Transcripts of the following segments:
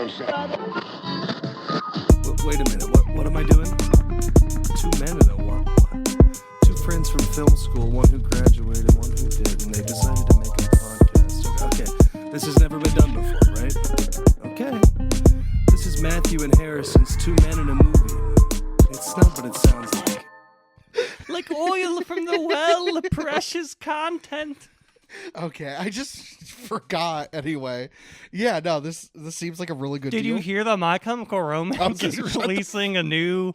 Wait a minute, what am I doing? Two men and a what? Two friends from film school, one who graduated, one who did, and they decided to make a podcast. Okay, this has never been done before, right? Okay. This is Matthew and Harrison's Two Men in a Movie. It's not what it sounds like. Like oil from the well, the precious content. Okay, I just forgot anyway. Yeah, no, this seems like a really good Did deal. you hear that My Chemical Romance is releasing a new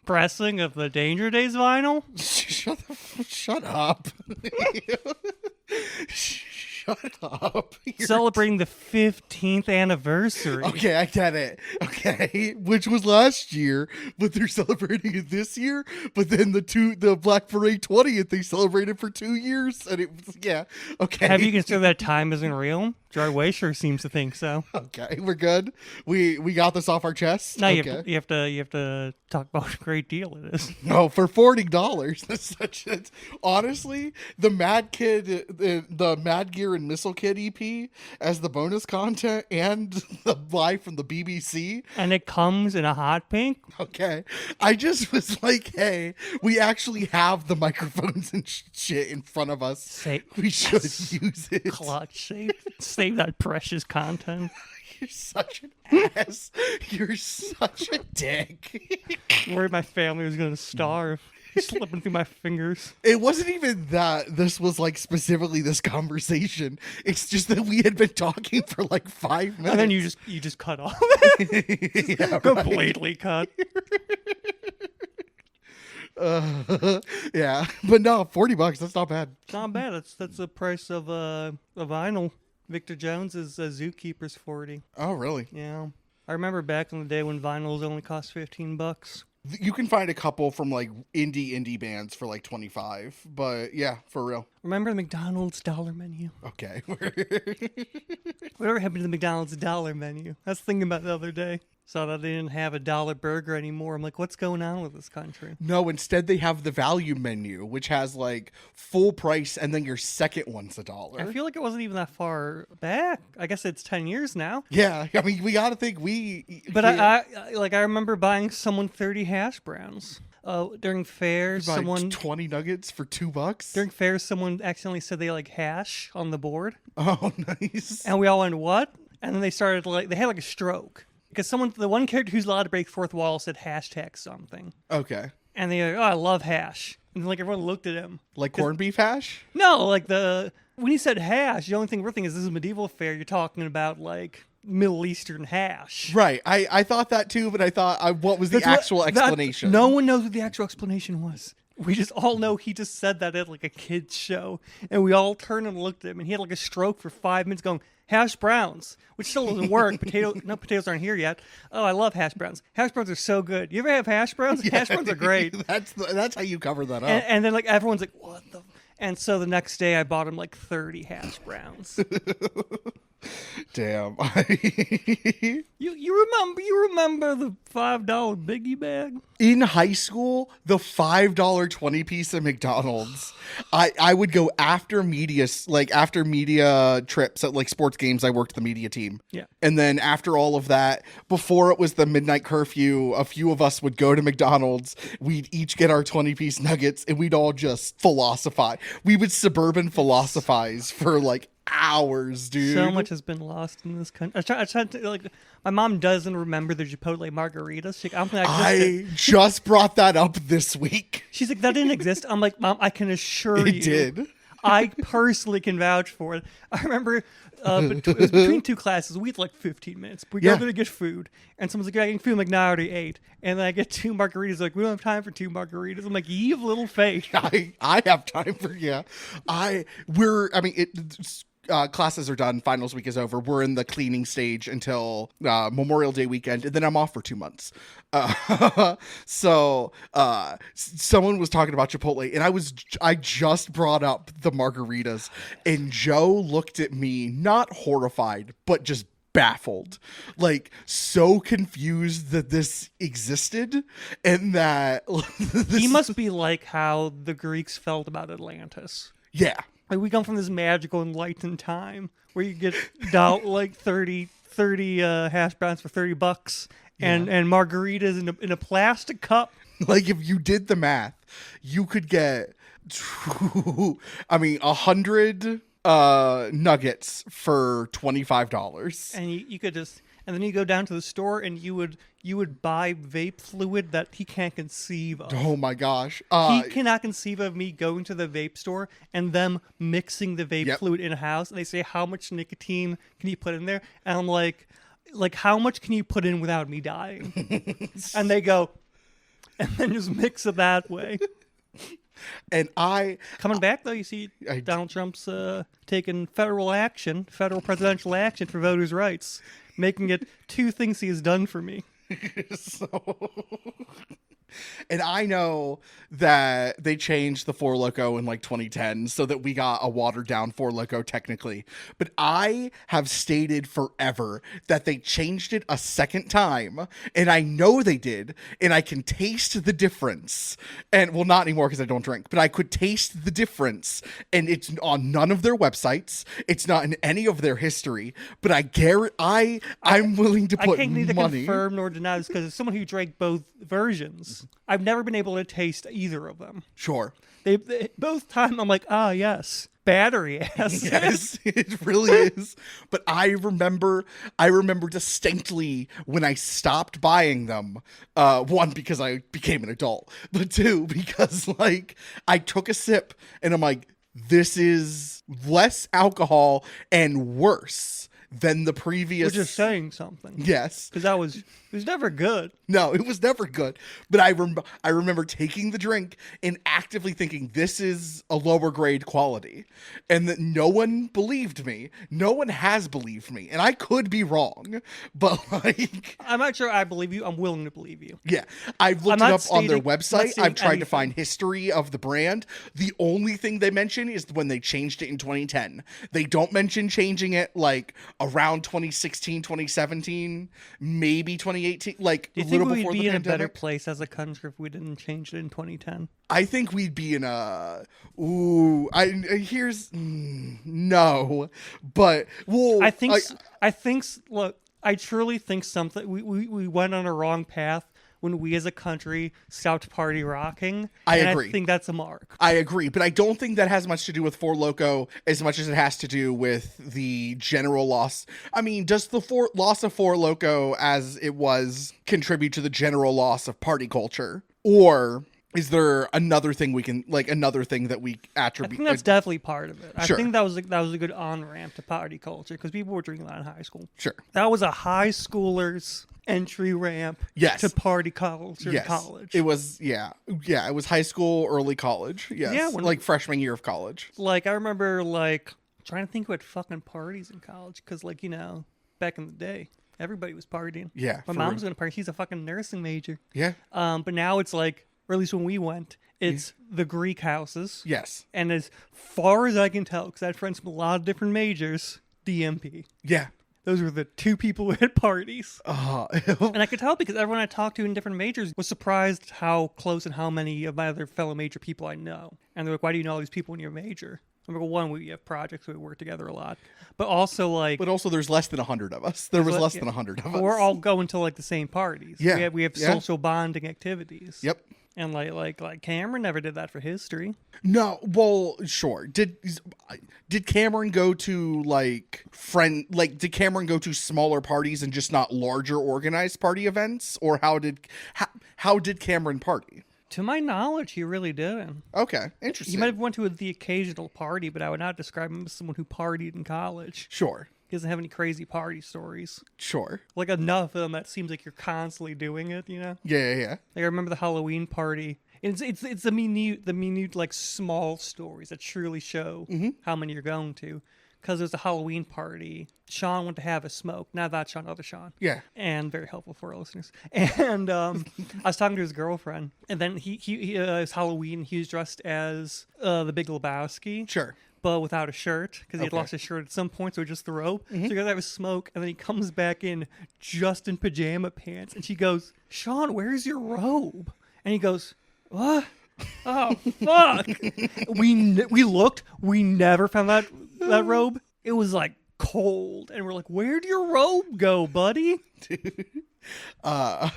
pressing of the Danger Days vinyl? Shut up. Shut up. Celebrating the 15th anniversary. Okay, I get it. Okay, which was last year, but they're celebrating it this year. But then the Black Parade 20th, they celebrated for 2 years, and it was okay. Have you considered that time isn't real? Jarred Way sure seems to think so. Okay, we're good. We got this off our chest. No, okay. you have to talk about what a great deal it is. No, for $40. That's honestly the Mad Kid, the Mad Gear and Missile Kid EP as the bonus content and the live from the BBC. And it comes in a hot pink. Okay, I just was like, hey, we actually have the microphones and shit in front of us. We should use it. Clutch, save that precious content. You're such an ass. You're such a dick. Worried my family was going to starve. Slipping through my fingers. It wasn't even that this was like specifically this conversation. It's just that we had been talking for like 5 minutes. And then you just cut off. Yeah, completely cut. Yeah, but no, $40. That's not bad. Not bad. That's the price of a vinyl. Victor Jones's Zookeeper's 40. Oh, really? Yeah. I remember back in the day when vinyls only cost $15. You can find a couple from like indie bands for like 25, but yeah, for real. Remember the McDonald's dollar menu? Okay. Whatever happened to the McDonald's dollar menu? I was thinking about it the other day. Saw that they didn't have a dollar burger anymore. I'm like, what's going on with this country? No, instead they have the value menu, which has like full price, and then your second one's $1. I feel like it wasn't even that far back. I guess it's 10 years now. Yeah, I mean, we got to think But I remember buying someone 30 hash browns. During fairs, someone 20 nuggets for $2. During fairs, someone accidentally said they like hash on the board. Oh, nice. And we all went, what? And then they started they had like a stroke. Because the one character who's allowed to break fourth wall said hashtag something. Okay. And they I love hash. And like everyone looked at him. Like corned beef hash? No, when he said hash, the only thing we're thinking is this is a medieval fair. You're talking about like Middle Eastern hash. Right. I thought that too, but I thought, what was the actual explanation? No one knows what the actual explanation was. We just all know he just said that at like a kid's show. And we all turned and looked at him, and he had like a stroke for 5 minutes going, hash browns, which still doesn't work. Potatoes aren't here yet. Oh, I love hash browns. Hash browns are so good. You ever have hash browns? Yeah, hash browns are great. That's how you cover that up. And then like everyone's like, what the... And so the next day I bought him like 30 hash browns. Damn. You remember the $5 biggie bag? In high school, the $5 20-piece at McDonald's, I would go after media trips at like sports games. I worked the media team. Yeah. And then after all of that, before it was the midnight curfew, a few of us would go to McDonald's. We'd each get our 20-piece nuggets, and we'd all just philosophize. We would suburban philosophize for like hours, dude. So much has been lost in this country. I tried to, like, my mom doesn't remember the Chipotle margaritas. She, I just brought that up this week. She's like, that didn't exist. I'm like, Mom, I can assure you. It did. I personally can vouch for it. I remember it was between two classes. We had like 15 minutes. We go there to get food. And someone's like, yeah, I get food. I'm like, no, I already ate. And then I get 2 margaritas. Like, we don't have time for 2 margaritas. I'm like, you have little faith. I have time for, classes are done. Finals week is over. We're in the cleaning stage until Memorial Day weekend, and then I'm off for 2 months. So someone was talking about Chipotle, and I just brought up the margaritas, and Joe looked at me, not horrified, but just baffled, like so confused that this existed, and that he must be like how the Greeks felt about Atlantis. Yeah. Like, we come from this magical enlightened time where you get like 30 30 hash browns for $30 and margaritas in a plastic cup. Like, if you did the math, you could get 100 nuggets for $25. And you could just, and then you go down to the store and you would buy vape fluid that he can't conceive of. Oh my gosh. He cannot conceive of me going to the vape store and them mixing the vape fluid in a house. And they say, how much nicotine can you put in there? And I'm like, how much can you put in without me dying? And they go, and then just mix it that way. And coming back though, you see Donald Trump's taking federal presidential action for voters' rights, making it 2 things he has done for me. And I know that they changed the Four Loko in like 2010 so that we got a watered down Four Loko technically. But I have stated forever that they changed it a second time. And I know they did. And I can taste the difference. And well, not anymore because I don't drink. But I could taste the difference. And it's on none of their websites. It's not in any of their history. But I'm willing to put I can't neither money. confirm nor deny this because as someone who drank both versions, I've never been able to taste either of them. Sure. They both time I'm like, yes, battery acid. Yes, it really is. But I remember distinctly when I stopped buying them. 1, because I became an adult, but 2, because like I took a sip and I'm like, this is less alcohol and worse than the previous. We're just saying something. Yes. Because it was never good. No, it was never good. But I remember taking the drink and actively thinking this is a lower grade quality. And that no one believed me. No one has believed me. And I could be wrong. But like, I'm not sure I believe you. I'm willing to believe you. yeah. I've looked it not up on their stating- website. not I've tried saying to find history of the brand. The only thing they mention is when they changed it in 2010. They don't mention changing it like around 2016, 2017, maybe 2018, like Do a you little think we'd before be the in a better pandemic. place as a country if we didn't change it in 2010? I think we'd be in a no, but well, Look, I truly think something we went on a wrong path when we as a country stopped party rocking. I and agree. I think that's a mark. I agree, but I don't think that has much to do with Four Loko as much as it has to do with the general loss. I mean, does the loss of Four Loko as it was contribute to the general loss of party culture? Or is there another thing that we attribute? I think that's definitely part of it. Sure. I think that was a good on-ramp to party culture because people were drinking a lot in high school. Sure. That was a high schooler's entry ramp Yes. to party culture Yes. college. It was, yeah. It was high school, early college. Yes. Yeah, like freshman year of college. Like, I remember, trying to think who had fucking parties in college because, back in the day, everybody was partying. Yeah. My for mom's real. going to party. She's a fucking nursing major. Yeah. But now it's or at least when we went, it's the Greek houses. Yes. And as far as I can tell, because I had friends from a lot of different majors, DMP. Yeah. Those were the 2 people who had parties. And And I could tell because everyone I talked to in different majors was surprised how close and how many of my other fellow major people I know. And they're like, why do you know all these people in your major? I'm like, well, 1, we have projects, we work together a lot. But also, But also, there's less than 100 of us. There was less than 100 of us. we're all going to, the same parties. Yeah. We have Yeah. social bonding activities. Yep. And, like Cameron never did that for history. No, well, sure. Did Cameron go to did Cameron go to smaller parties and just not larger organized party events, or how did Cameron party? To my knowledge, he really didn't. Okay, interesting. He might have went to the occasional party, but I would not describe him as someone who partied in college. Sure. He doesn't have any crazy party stories. Sure. Enough of them that seems like you're constantly doing it, you know? Yeah. I remember the Halloween party. It's the minute small stories that truly show how many you're going to. Because there's a Halloween party. Sean went to have a smoke. Not that Sean, other Sean. Yeah. And very helpful for our listeners. And I was talking to his girlfriend. And then he it's Halloween. He was dressed as the Big Lebowski. Sure. But without a shirt, because he had Okay. lost his shirt at some point, so just the robe. So he goes to have a smoke, and then he comes back in just in pajama pants. And she goes, Sean, where's your robe? And he goes, what? Oh, fuck. We looked. We never found that robe. It was cold, and we're like, "Where'd your robe go, buddy?" I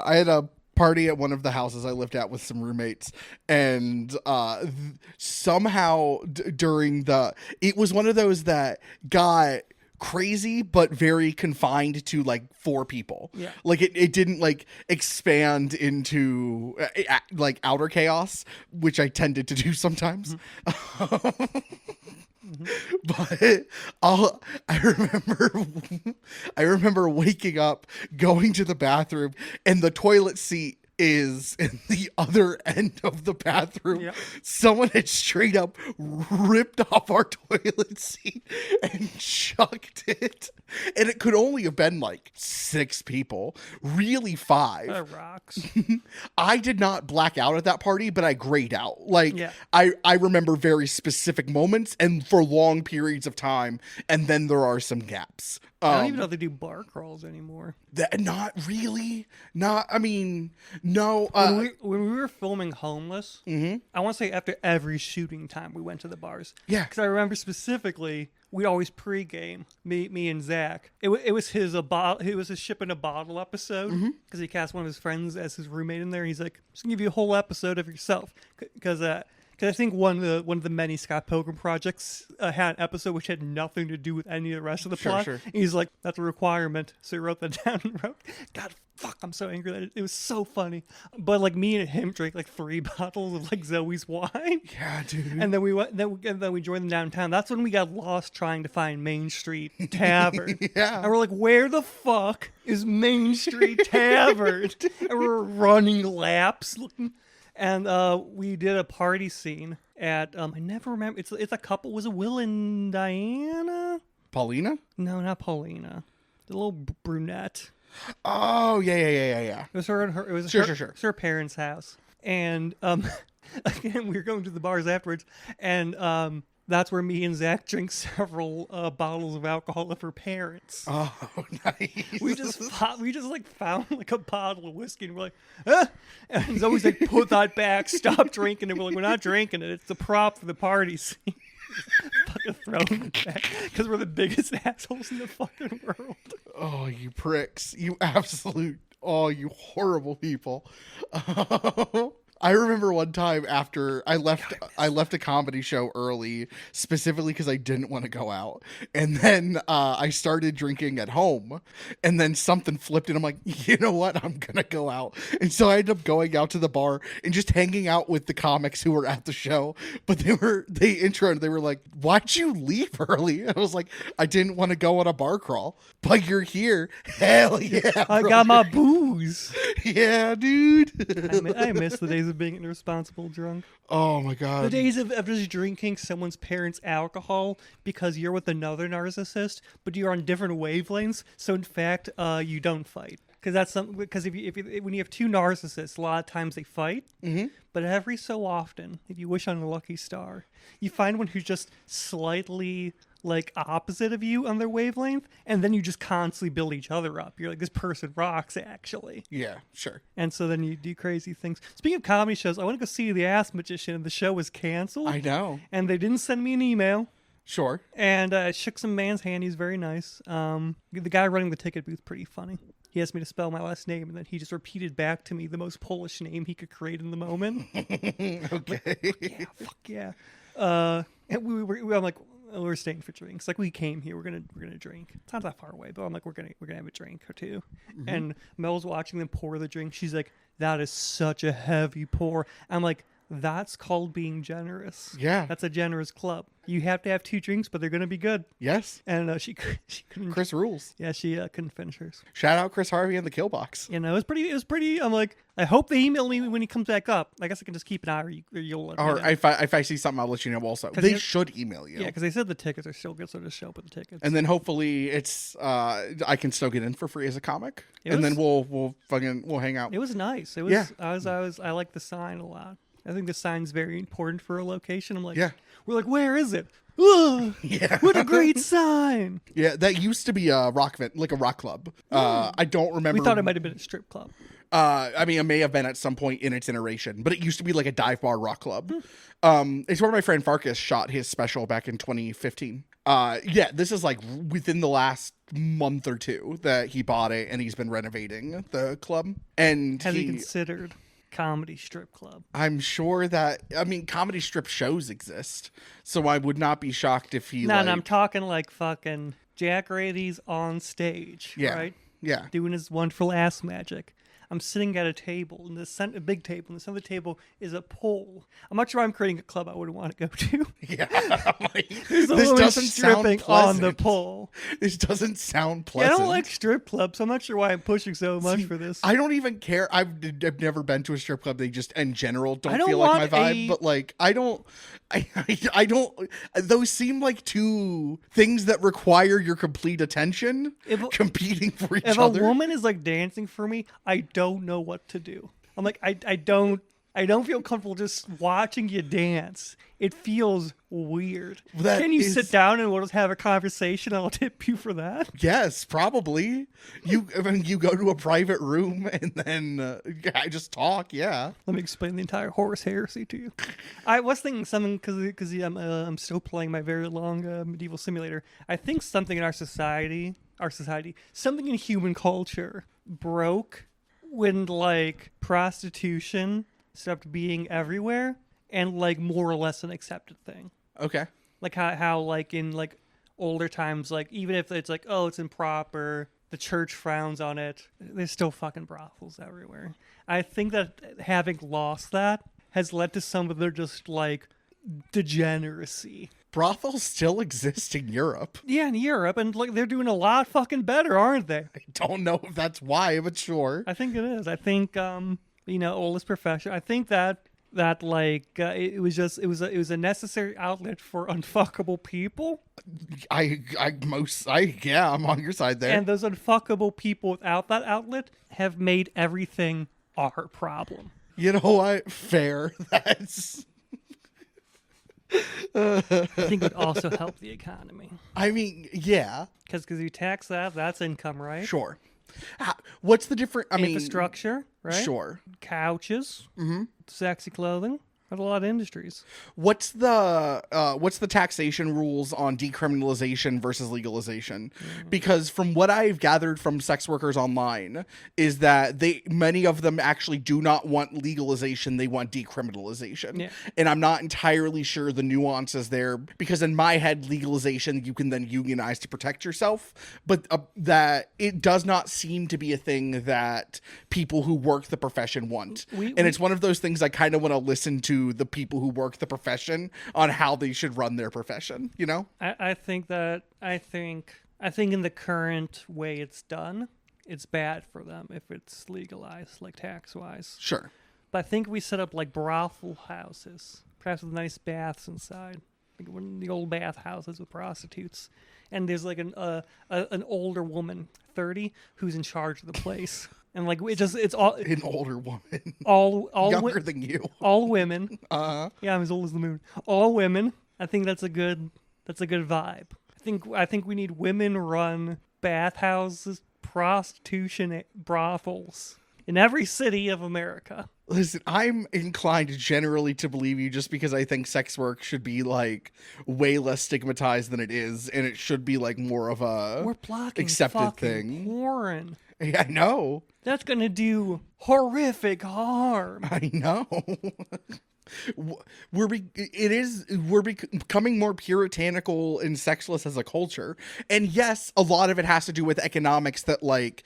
had a party at one of the houses I lived at with some roommates, and somehow during it was one of those that got crazy but very confined to like 4 people. Yeah. Like it didn't like expand into like outer chaos, which I tended to do sometimes. But I remember waking up, going to the bathroom, and the toilet seat is in the other end of the bathroom. Yep. Someone had straight up ripped off our toilet seat and chucked it. And it could only have been like 6 people, really 5. That rocks. I did not black out at that party, but I grayed out. Like, Yeah. I remember very specific moments and for long periods of time, and then there are some gaps. I don't even know if they do bar crawls anymore. Not really. I mean, no. When we were filming Homeless, I want to say after every shooting time we went to the bars. Yeah. Because I remember specifically, we always pregame, me and Zach. It was his ship in a bottle episode, because he cast one of his friends as his roommate in there. He's like, just gonna give you a whole episode of yourself, because I think one of the many Scott Pilgrim projects had an episode which had nothing to do with any of the rest of the plot. Sure. And he's like, that's a requirement. So he wrote that down and wrote, God, fuck, I'm so angry that it was so funny. But like me and him drank like 3 bottles of like Zoe's wine. Yeah, dude. And then we joined them downtown. That's when we got lost trying to find Main Street Tavern. Yeah. And we're like, where the fuck is Main Street Tavern? And we're running laps looking. And we did a party scene at I never remember. It's a couple. Was it Will and Diana? Paulina? No, not Paulina. The little brunette. Oh, yeah. It was her and her. It was Sure. It's her parents' house. And again, we were going to the bars afterwards, and that's where me and Zach drank several bottles of alcohol of her parents. Oh, nice. We just like found like a bottle of whiskey, and we're like, ah! And it's always like, put that back, stop drinking it. We're like, we're not drinking it. It's the prop for the party scene. Fucking throwing it back because we're the biggest assholes in the fucking world. Oh, you pricks! You horrible people. I remember one time after I left a comedy show early, specifically because I didn't want to go out. And then I started drinking at home, and then something flipped, and I'm like, you know what? I'm going to go out. And so I ended up going out to the bar and just hanging out with the comics who were at the show. But they were like, why'd you leave early? And I was like, I didn't want to go on a bar crawl, but you're here. Hell yeah. I got my booze. Yeah, dude. I miss the days of being an irresponsible drunk. Oh my god. The days of just drinking someone's parents' alcohol because you're with another narcissist, but you're on different wavelengths. So in fact, you don't fight. Because that's something. Because when you have 2 narcissists, a lot of times they fight. Mm-hmm. But every so often, if you wish on a lucky star, you find one who's just slightly like opposite of you on their wavelength, and then you just constantly build each other up. You're like, this person rocks, actually. Yeah, sure. And so then you do crazy things. Speaking of comedy shows, I want to go see The Ass Magician, and the show was canceled. I know. And they didn't send me an email. Sure. And I shook some man's hand. He's very nice. The guy running the ticket booth, pretty funny. He asked me to spell my last name, and then he just repeated back to me the most Polish name he could create in the moment. Okay. Yeah, fuck yeah. And I'm like, oh, we're staying for drinks. Like, we came here, we're gonna drink. It's not that far away, but I'm like, we're gonna have a drink or two. Mm-hmm. And Mel's watching them pour the drink. She's like, that is such a heavy pour. I'm like, that's called being generous. Yeah. That's a generous club. You have to have 2 drinks, but they're going to be good. Yes. And she couldn't. Chris rules. Yeah, she couldn't finish hers. Shout out Chris Harvey and the Kill Box. You know, it was pretty. I'm like, I hope they email me when he comes back up. I guess I can just keep an eye, or you'll let me know. If I see something, I'll let you know also. They should email you. Yeah, because they said the tickets are still good, so just show up with the tickets. And then hopefully it's I can still get in for free as a comic. Then we'll hang out. It was nice. It was. Yeah. I like the sign a lot. I think the sign's very important for a location. I'm like, yeah. We're like, where is it? Ugh, yeah. What a great sign. Yeah, that used to be a rock club. I don't remember. We thought it might have been a strip club. I mean, it may have been at some point in its iteration, but it used to be like a dive bar rock club. It's where my friend Farkas shot his special back in 2015. Yeah, this is like within the last month or two that he bought it, and he's been renovating the club. And Has he considered comedy strip club? I'm sure that, I mean, comedy strip shows exist, so I would not be shocked if he No, I'm talking like fucking Jack Rady's on stage, Yeah. right? Yeah. Doing his wonderful ass magic. I'm sitting at a table, in a big table. In the center of the table is a pole. I'm not sure I'm creating a club I would want to go to. Yeah. Like, There's a this woman doesn't sound stripping pleasant. on the pole. This doesn't sound Yeah, I pleasant. don't like strip clubs, so I'm not sure why I'm pushing so much for this. I don't even care. I've never been to a strip club. They just, in general, I don't don't feel like my want vibe. But like, I don't. Those seem like two things that require your complete attention, competing for each If other. a woman is like dancing for me, I don't know what to do. I'm like, I don't feel comfortable just watching you dance. It feels weird. Can you sit down and we'll just have a conversation? I'll tip you for that. Yes, probably. You go to a private room and then I just talk. Yeah. Let me explain the entire Horus heresy to you. I was thinking something because I'm still playing my very long medieval simulator. I think something in our society, something in human culture broke when like prostitution stopped being everywhere and like more or less an accepted thing. Okay. Like how like in like older times, like even if it's like, oh, it's improper, the church frowns on it, there's still fucking brothels everywhere. I think that having lost that has led to some of their just like degeneracy. Brothels still exist in Europe. Yeah, in Europe, and like they're doing a lot fucking better, aren't they? I don't know if that's why, but sure. I think it is. I think oldest profession. I think that like it was a necessary outlet for unfuckable people. I'm on your side there. And those unfuckable people without that outlet have made everything our problem. You know what? Fair. That's. I think it would also help the economy. I mean, yeah. Because you tax that's income, right? Sure. What's the difference? I mean, infrastructure, right? Sure. Couches, sexy clothing. There's a lot of industries. What's the taxation rules on decriminalization versus legalization? Because from what I've gathered from sex workers online is that many of them actually do not want legalization, they want decriminalization. Yeah. And I'm not entirely sure the nuances there, because in my head, legalization, you can then unionize to protect yourself, but that it does not seem to be a thing that people who work the profession want. It's one of those things I kind of want to listen to the people who work the profession on how they should run their profession, you know? I think in the current way it's done, it's bad for them if it's legalized, like tax-wise. Sure. But I think we set up like brothel houses, perhaps with nice baths inside, like one of the old bath houses with prostitutes. And there's like an older woman, 30, who's in charge of the place. And like it's all an older woman, all younger than you, all women. Yeah, I'm as old as the moon. All women. I think that's a good vibe. I think we need women-run bathhouses, prostitution brothels in every city of America. Listen, I'm inclined generally to believe you just because I think sex work should be like way less stigmatized than it is, and it should be like more of a We're blocking accepted fucking thing. porn. Yeah, I know. That's gonna do horrific harm. I know. We're becoming more puritanical and sexless as a culture, and yes, a lot of it has to do with economics. That like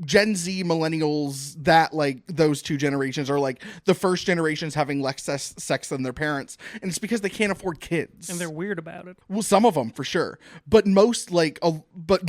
Gen Z, millennials, that like those two generations are like the first generations having less sex than their parents, and it's because they can't afford kids, And they're weird about it. well, some of them for sure, but most like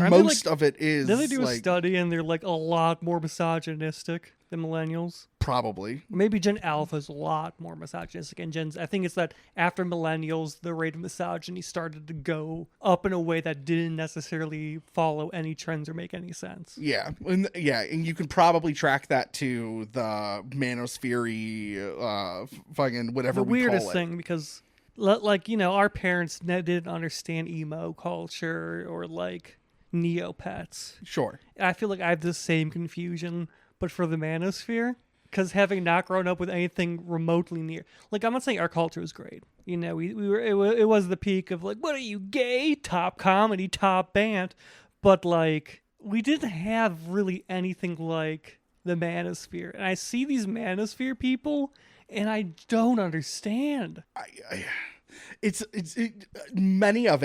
most of it is. Then they do a like, study, and they're like a lot more misogynistic than millennials. probably. Maybe Gen Alpha is a lot more misogynistic, and I think it's that after millennials, the rate of misogyny started to go up in a way that didn't necessarily follow any trends or make any sense. Yeah, and you can probably track that to the manosphere, fucking whatever The we weirdest call it. thing, because like our parents didn't understand emo culture or like Neopets. Sure. I feel like I have the same confusion, but for the manosphere. Because having not grown up with anything remotely near, like, I'm not saying our culture was great. You know, we were it was the peak of like, what are you, gay? Top comedy, top band, but like we didn't have really anything like the manosphere. And I see these manosphere people, and I don't understand. Many of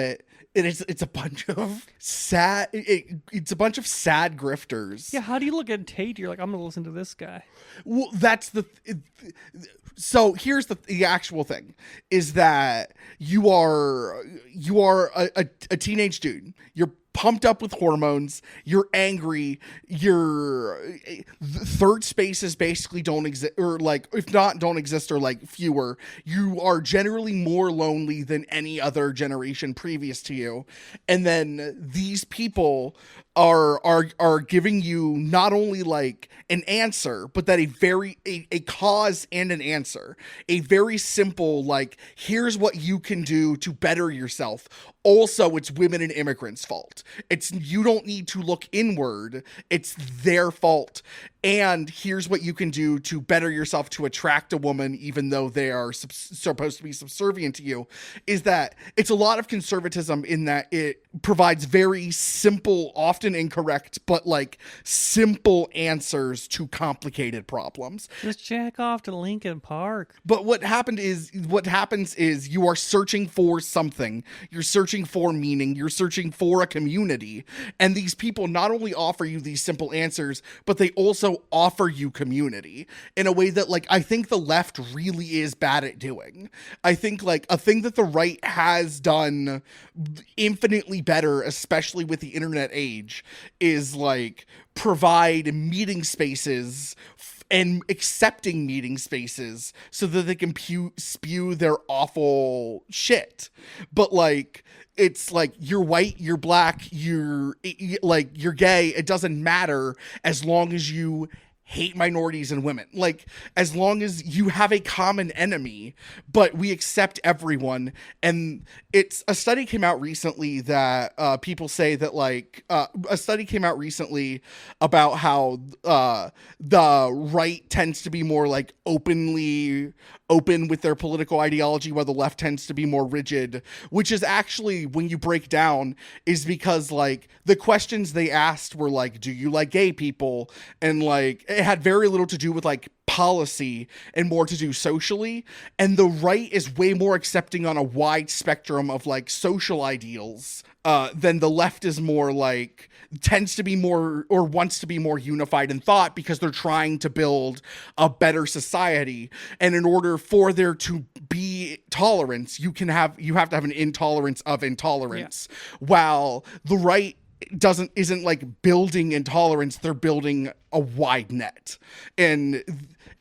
it's a bunch of sad it's a bunch of sad grifters. Yeah, how do you look at Tate? You're like, I'm gonna listen to this guy. Well, that's so here's the actual thing is that you are a teenage dude. You're pumped up with hormones, you're angry, your third spaces basically don't exist, or like if not don't exist, or like fewer. You are generally more lonely than any other generation previous to you, and then these people are giving you not only like an answer, but that a cause and an answer, a very simple like, here's what you can do to better yourself. Also, it's women and immigrants' fault. It's, you don't need to look inward. It's their fault. And here's what you can do to better yourself to attract a woman, even though they are supposed to be subservient to you. Is that it's a lot of conservatism in that it provides very simple, often incorrect, but like simple answers to complicated problems. Just jack off to Lincoln Park. But what happens is you are searching for something. You're searching for meaning. You're searching for a community. And these people not only offer you these simple answers, but they also offer you community in a way that like I think the left really is bad at doing. I think like a thing that the right has done infinitely better, especially with the internet age, is like provide meeting spaces and accepting meeting spaces so that they can spew their awful shit. But like, it's like, you're white, you're black, you're gay. It doesn't matter as long as you hate minorities and women. Like, as long as you have a common enemy, but we accept everyone. And it's a study came out recently that people say that like a study came out recently about how the right tends to be more like open with their political ideology, while the left tends to be more rigid, which is actually, when you break down, is because like the questions they asked were like, do you like gay people? And like, it had very little to do with like policy and more to do socially. And the right is way more accepting on a wide spectrum of like social ideals than the left is more like, tends to be more, or wants to be more unified in thought, because they're trying to build a better society. And in order for there to be tolerance, you have to have an intolerance of intolerance. Yeah. While the right isn't like building intolerance, they're building a wide net. And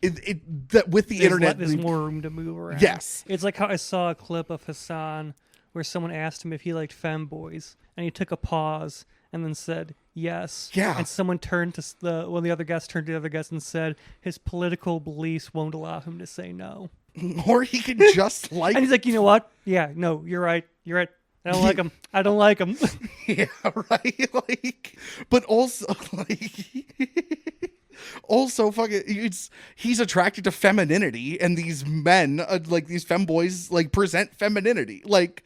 that with the internet, there's more room to move around. Yes. It's like how I saw a clip of Hassan where someone asked him if he liked femboys, and he took a pause and then said yes. Yeah. And someone turned to one of the other guests turned to the other guest and said his political beliefs won't allow him to say no. Or he could just like. And he's like, you know what? Yeah, no, you're right. You're right. I don't like him. I don't like him. Yeah, right. Like, but also like. Also, fucking, he's attracted to femininity, and these men, like these femboys, like present femininity. Like,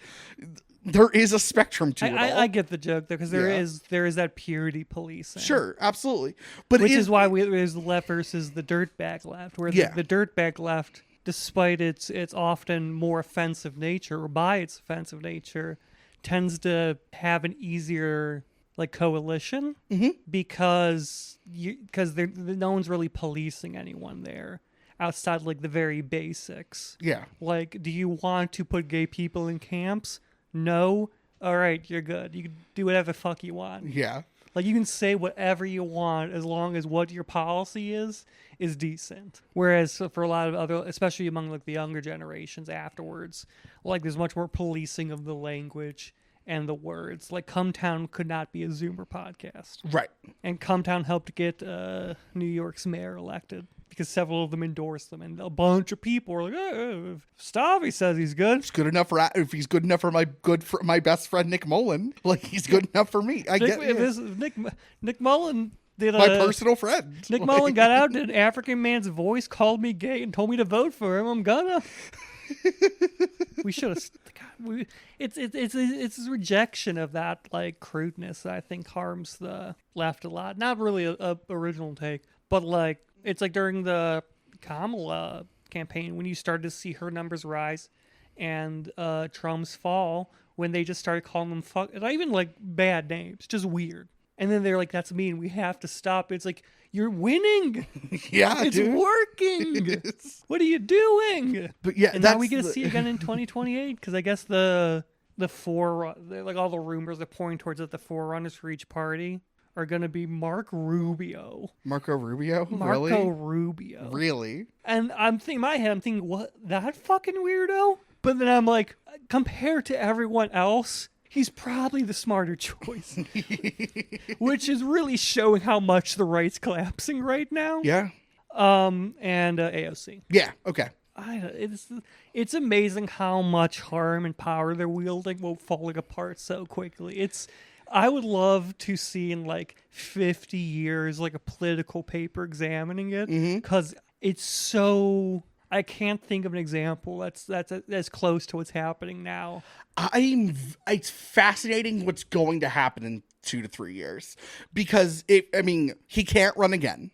there is a spectrum to it. I get the joke though, because there is that purity policing. Sure, absolutely, but which is why there's the left versus the dirtbag left, where the dirtbag left, despite its often more offensive nature, or by its offensive nature, tends to have an easier like coalition, because no one's really policing anyone there outside like the very basics. Yeah. Like, do you want to put gay people in camps? No. All right, you're good. You can do whatever the fuck you want. Yeah. Like, you can say whatever you want as long as what your policy is decent. Whereas for a lot of other, especially among like the younger generations afterwards, like there's much more policing of the language and the words. Like, Cumtown could not be a Zoomer podcast. Right. And Cumtown helped get New York's mayor elected because several of them endorsed them. And a bunch of people were like, oh, Stavi says he's good. It's good enough if he's good enough for my best friend Nick Mullen. Like, he's good enough for me. Nick Mullen My personal friend. Nick Mullen got out, did an African man's voice, called me gay, and told me to vote for him. I'm gonna. We should have. It's his rejection of that like crudeness that I think harms the left a lot. Not really a original take, but like it's like during the Kamala campaign when you started to see her numbers rise and Trump's fall when they just started calling them not even like bad names, just weird. And then they're like, "That's mean. We have to stop." It's like you're winning. Yeah, it's dude. working. What are you doing? But yeah, and now we get to see it again in 2028 because I guess the like all the rumors are pointing towards that the forerunners for each party are going to be Marco Rubio. Marco Rubio? Marco Rubio. Really? And I'm thinking in my head, I'm thinking, what, that fucking weirdo? But then I'm like, compared to everyone else, he's probably the smarter choice. Which is really showing how much the right's collapsing right now. Yeah. And AOC. Yeah, okay. It's amazing how much harm and power they're wielding while falling apart so quickly. I would love to see in like 50 years like a political paper examining it because it's so. I can't think of an example that's as close to what's happening now. It's fascinating what's going to happen in 2 to 3 years because he can't run again.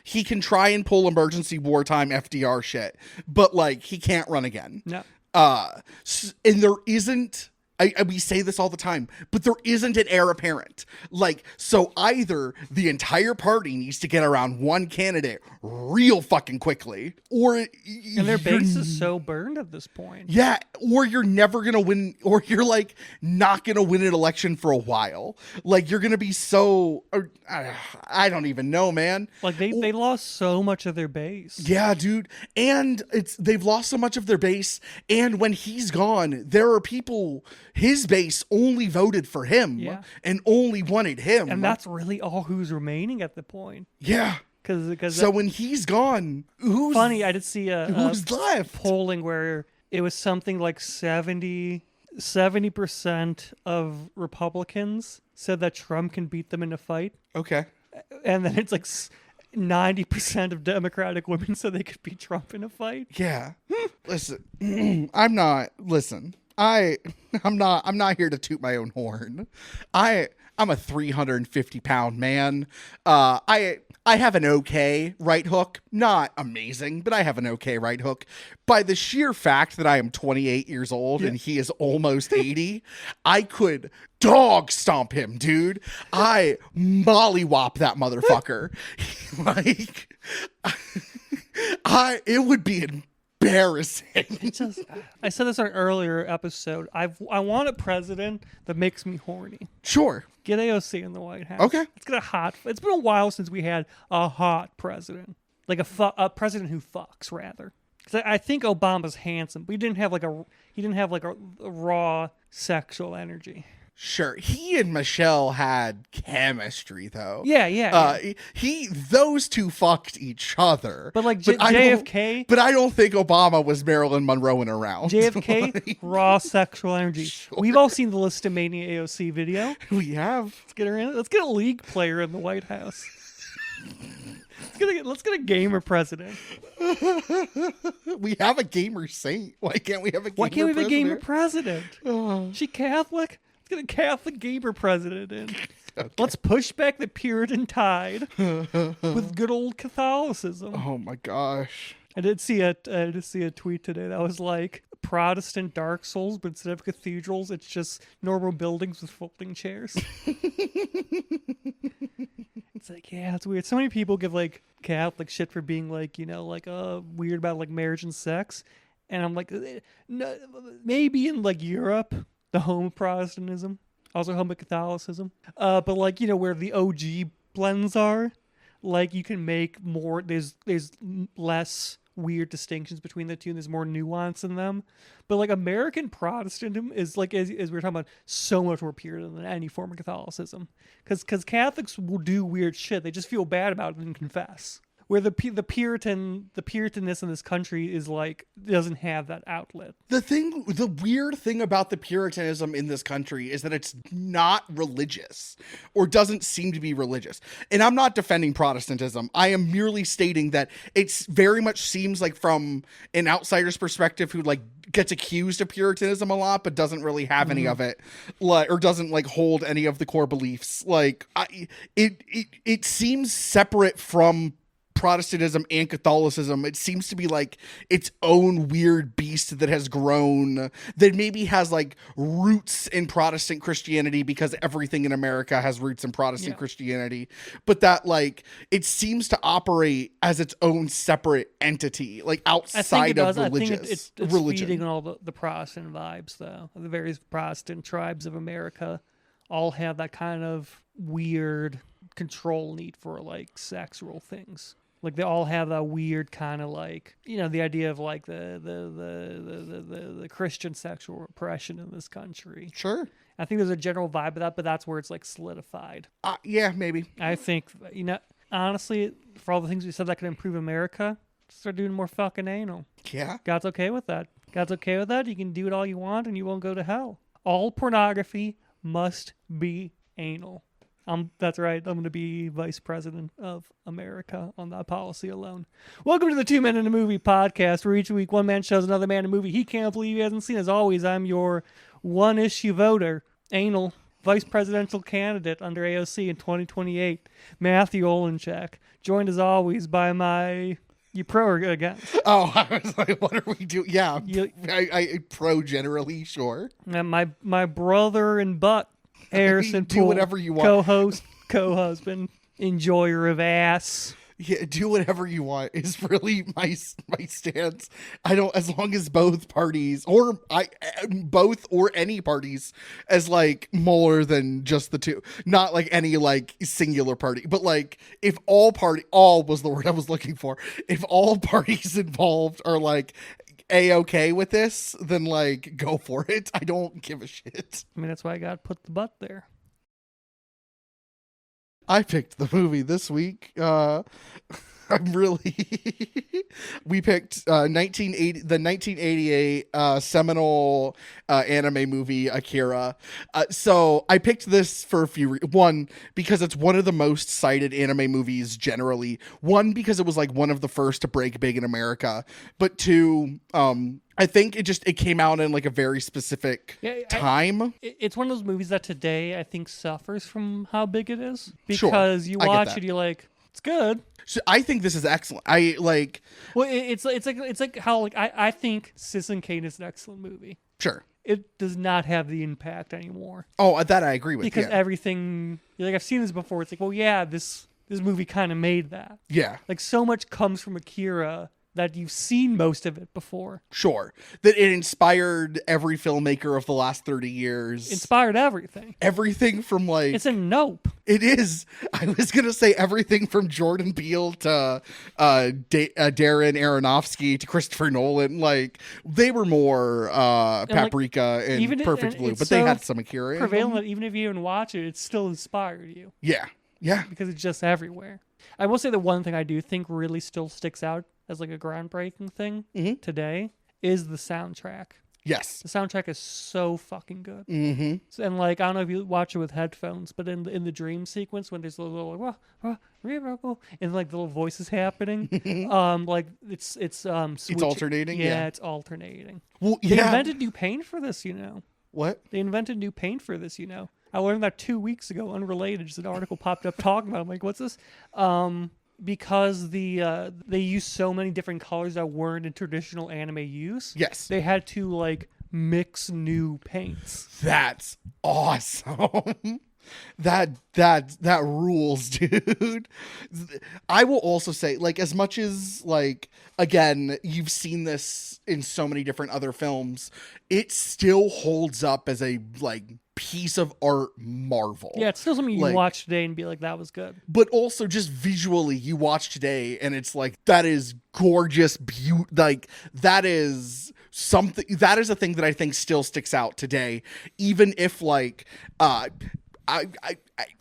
He can try and pull emergency wartime FDR shit, but like he can't run again. No. And there isn't. We say this all the time, but there isn't an heir apparent. Like, so either the entire party needs to get around one candidate real fucking quickly, or and their base is so burned at this point. Yeah, or you're never gonna win, or you're like not gonna win an election for a while. Like you're gonna be so. I don't even know, man. Like they lost so much of their base. Yeah, dude, and they've lost so much of their base, and when he's gone, there are people. His base only voted for him and only wanted him. And that's really all who's remaining at the point. Yeah. Because so when he's gone, who's... Funny, I did see who's left? Polling where it was something like 70% of Republicans said that Trump can beat them in a fight. Okay. And then it's like 90% of Democratic women said they could beat Trump in a fight. Yeah. Listen, I'm not here to toot my own horn. I'm a 350-pound man. I have an okay right hook. Not amazing, but I have an okay right hook. By the sheer fact that I am 28 years old and he is almost 80, I could dog stomp him, dude. I mollywop that motherfucker. Like, it would be embarrassing. I said this on an earlier episode. I want a president that makes me horny. Sure. Get AOC in the White House. Okay. It's been a while since we had a hot president, like a president who fucks rather. Because I think Obama's handsome, but he didn't have like a raw sexual energy. Sure, he and Michelle had chemistry, though. Yeah. Those two fucked each other. But like JFK. But I don't think Obama was Marilyn Monroeing around. JFK, like, raw sexual energy. Sure. We've all seen the Listomania AOC video. We have. Let's get her in. Let's get a league player in the White House. Let's get a gamer president. We have a gamer saint. Why can't we have a gamer president? Why can't we have a gamer president? She Catholic? Get a Catholic gamer president in. Okay. Let's push back the Puritan tide with good old Catholicism. Oh my gosh! I did see a tweet today that was like Protestant Dark Souls, but instead of cathedrals, it's just normal buildings with folding chairs. It's like, yeah, it's weird. So many people give like Catholic shit for being like, weird about like marriage and sex, and I'm like, no, maybe in like Europe. The home of Protestantism, also home of Catholicism. But like, where the OG blends are, like you can make more, there's less weird distinctions between the two and there's more nuance in them. But like American Protestantism is like, as we were talking about, so much more pure than any form of Catholicism. Because Catholics will do weird shit. They just feel bad about it and confess. where the Puritanism in this country is like doesn't have that outlet. The weird thing about the Puritanism in this country is that it's not religious, or doesn't seem to be religious. And I'm not defending Protestantism. I am merely stating that it's very much seems like, from an outsider's perspective who like gets accused of Puritanism a lot, but doesn't really have any of it, like, or doesn't like hold any of the core beliefs. Like, it seems separate from Protestantism and Catholicism. It seems to be like its own weird beast that has grown, that maybe has like roots in Protestant Christianity, because everything in America has roots in Protestant Christianity, but that like it seems to operate as its own separate entity, like outside of religious. I think it's religion. feeding on all the Protestant vibes, though. The various Protestant tribes of America all have that kind of weird control need for like sexual things. Like they all have that weird kind of like, the idea of like the Christian sexual repression in this country. Sure. I think there's a general vibe of that, but that's where it's like solidified. Yeah, maybe. I think, honestly, for all the things we said that could improve America, start doing more fucking anal. Yeah. God's okay with that. God's okay with that. You can do it all you want and you won't go to hell. All pornography must be anal. That's right. I'm going to be vice president of America on that policy alone. Welcome to the 2 Men in a Movie podcast, where each week one man shows another man a movie he can't believe he hasn't seen. As always, I'm your one-issue voter, anal vice presidential candidate under AOC in 2028, Matthew Olenchek, joined as always by my... You pro or against? Oh, I was like, what are we doing? Yeah, I pro generally, sure. And my brother and butt, Harrison do Poole, whatever you want. Co-host, co-husband, enjoyer of ass. Yeah, do whatever you want is really my stance. I don't, as long as both parties or any parties as like more than just the two, not like any like singular party, but like if all was the word I was looking for. If all parties involved are like A-okay with this, then like go for it. I don't give a shit. I mean, that's why I got to put the butt there. I picked the movie this week. We picked the 1988 seminal anime movie AKIRA. So I picked this for a few reasons. One, because it's one of the most cited anime movies generally. One, because it was like one of the first to break big in America. But two, I think it came out in like a very specific time. It's one of those movies that today I think suffers from how big it is, because you watch it, you're like, it's good. So I think this is excellent. Well, it's like how like I think Citizen Kane is an excellent movie. Sure. It does not have the impact anymore. Oh, that I agree with. Because everything, like I've seen this before. It's like, well, yeah, this movie kind of made that. Yeah. Like so much comes from AKIRA that you've seen most of it before. Sure. That it inspired every filmmaker of the last 30 years. Inspired everything. Everything from like... It's a Nope. It is. I was going to say everything from Jordan Peele to Darren Aronofsky to Christopher Nolan. Like, they were more Paprika and Perfect Blue, but they had some AKIRA. Prevalent that even if you didn't watch it, it still inspired you. Yeah. Yeah. Because it's just everywhere. I will say the one thing I do think really still sticks out as like a groundbreaking thing today is the soundtrack. Yes. The soundtrack is so fucking good. Mm-hmm. And like, I don't know if you watch it with headphones, but in the dream sequence when there's a little and like the little voices happening, like it's it's alternating. Yeah, it's alternating. Well, They invented new paint for this, What? They invented new paint for this, I learned that 2 weeks ago, unrelated. Just an article popped up talking about it. I'm like, what's this? Because they use so many different colors that weren't in traditional anime use. Yes. They had to like mix new paints. That's awesome. That rules, dude. I will also say, like, as much as like, again, you've seen this in so many different other films, it still holds up as a like piece of art marvel. Yeah, it's still something you watch today and be like, that was good. But also just visually, you watch today and it's like, that is gorgeous, like that is something, that is a thing that I think still sticks out today, even if like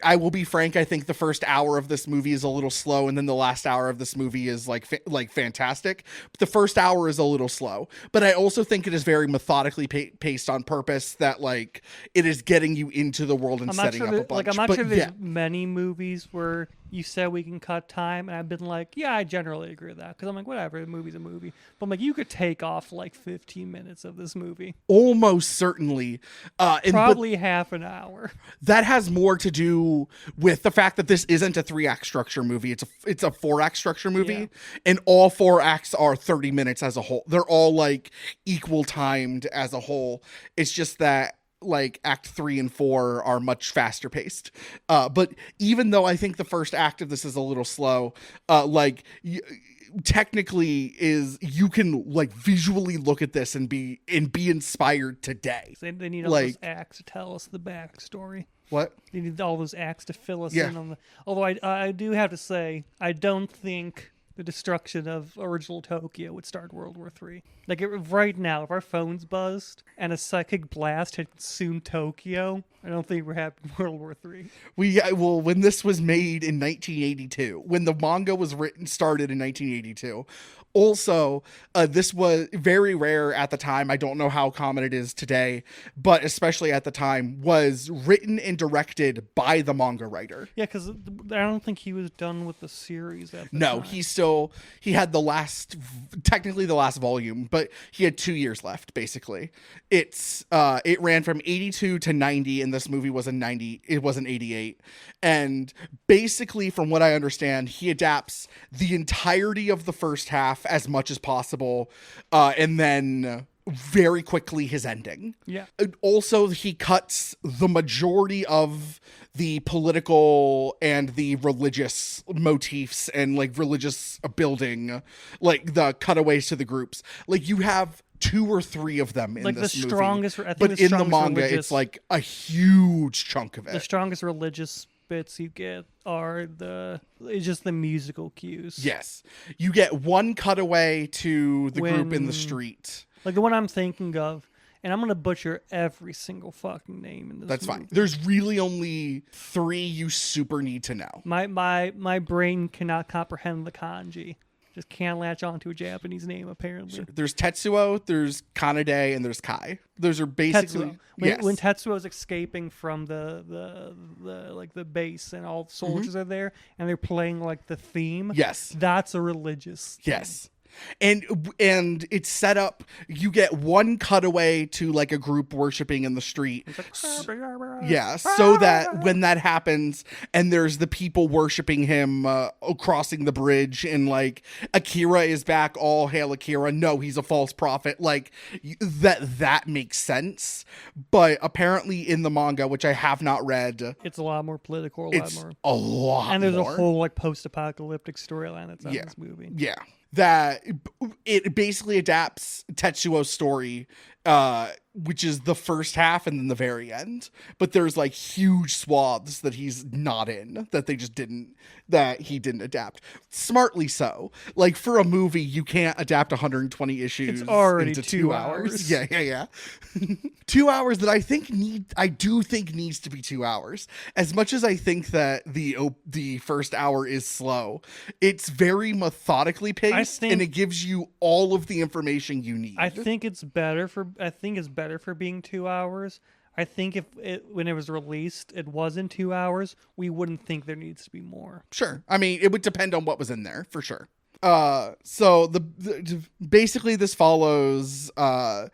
I will be frank. I think the first hour of this movie is a little slow, and then the last hour of this movie is like fantastic. But the first hour is a little slow. But I also think it is very methodically paced on purpose. That like it is getting you into the world and setting up a bunch. I'm not But sure there's yeah. many movies where you said we can cut time, and I've been like, yeah, I generally agree with that, because I'm like, whatever, the movie's a movie. But I'm like, you could take off like 15 minutes of this movie, Almost certainly, and probably half an hour. that has more to do with the fact that this isn't a 3-act structure movie. It's a 4-act structure movie, Yeah. and all 4 acts are 30 minutes as a whole. They're all like equal timed as a whole. It's just that like act 3 and 4 are much faster paced. But even though I think the first act of this is a little slow, technically is you can like visually look at this and be inspired today. They need all Like- those acts to tell us the backstory. What? They need all those acts to fill us Yeah. in on the. Although I do have to say, I don't think the destruction of original Tokyo would start World War III. Like right now, if our phones buzzed and a psychic blast had consumed Tokyo, I don't think we're having World War III. When this was made in 1982, when the manga was started in 1982. Also, this was very rare at the time. I don't know how common it is today, but especially at the time, was written and directed by the manga writer. Yeah, because I don't think he was done with the series at the No, time. he had technically the last volume, but he had 2 years left, basically. It ran from 82 to 90, and this movie was in 90, it was in 88. And basically, from what I understand, he adapts the entirety of the first half as much as possible, and then very quickly his ending. Yeah. Also, he cuts the majority of the political and the religious motifs and like religious building, like the cutaways to the groups. Like you have 2 or 3 of them in Like this the movie. strongest, I think but the in the strongest manga, religious, it's like a huge chunk of the it. strongest religious bits you get are it's just the musical cues. Yes, you get one cutaway to the group in the When- street. Like the one I'm thinking of, and I'm gonna butcher every single fucking name in this. That's movie. fine. There's really only 3 you super need to know. My brain cannot comprehend the kanji. Just can't latch onto a Japanese name apparently. There's Tetsuo, there's Kanade, and there's Kai. Those are basically Tetsuo. When Tetsuo is escaping from the like the base and all the soldiers are there and they're playing like the theme. Yes. That's a religious thing. Yes. And it's set up, you get one cutaway to like a group worshiping in the street. Yeah, so that when that happens and there's the people worshiping him crossing the bridge and like Akira is back, all hail Akira. No, he's a false prophet. Like that makes sense. But apparently in the manga, which I have not read, It's a lot more political, a lot it's more. a lot And there's more. a whole like post-apocalyptic storyline that's on Yeah. this movie. Yeah. That it basically adapts Tetsuo's story, which is the first half and then the very end. But there's like huge swaths that he's not in, that he didn't adapt. Smartly so. Like for a movie, you can't adapt 120 issues It's already into 2 hours. Yeah. 2 hours that I do think needs to be 2 hours. As much as I think that the first hour is slow, it's very methodically paced and it gives you all of the information you need. I think it's better for being 2 hours. I think when it was released, it wasn't 2 hours. We wouldn't think there needs to be more. Sure. I mean, it would depend on what was in there, for sure. So basically this follows a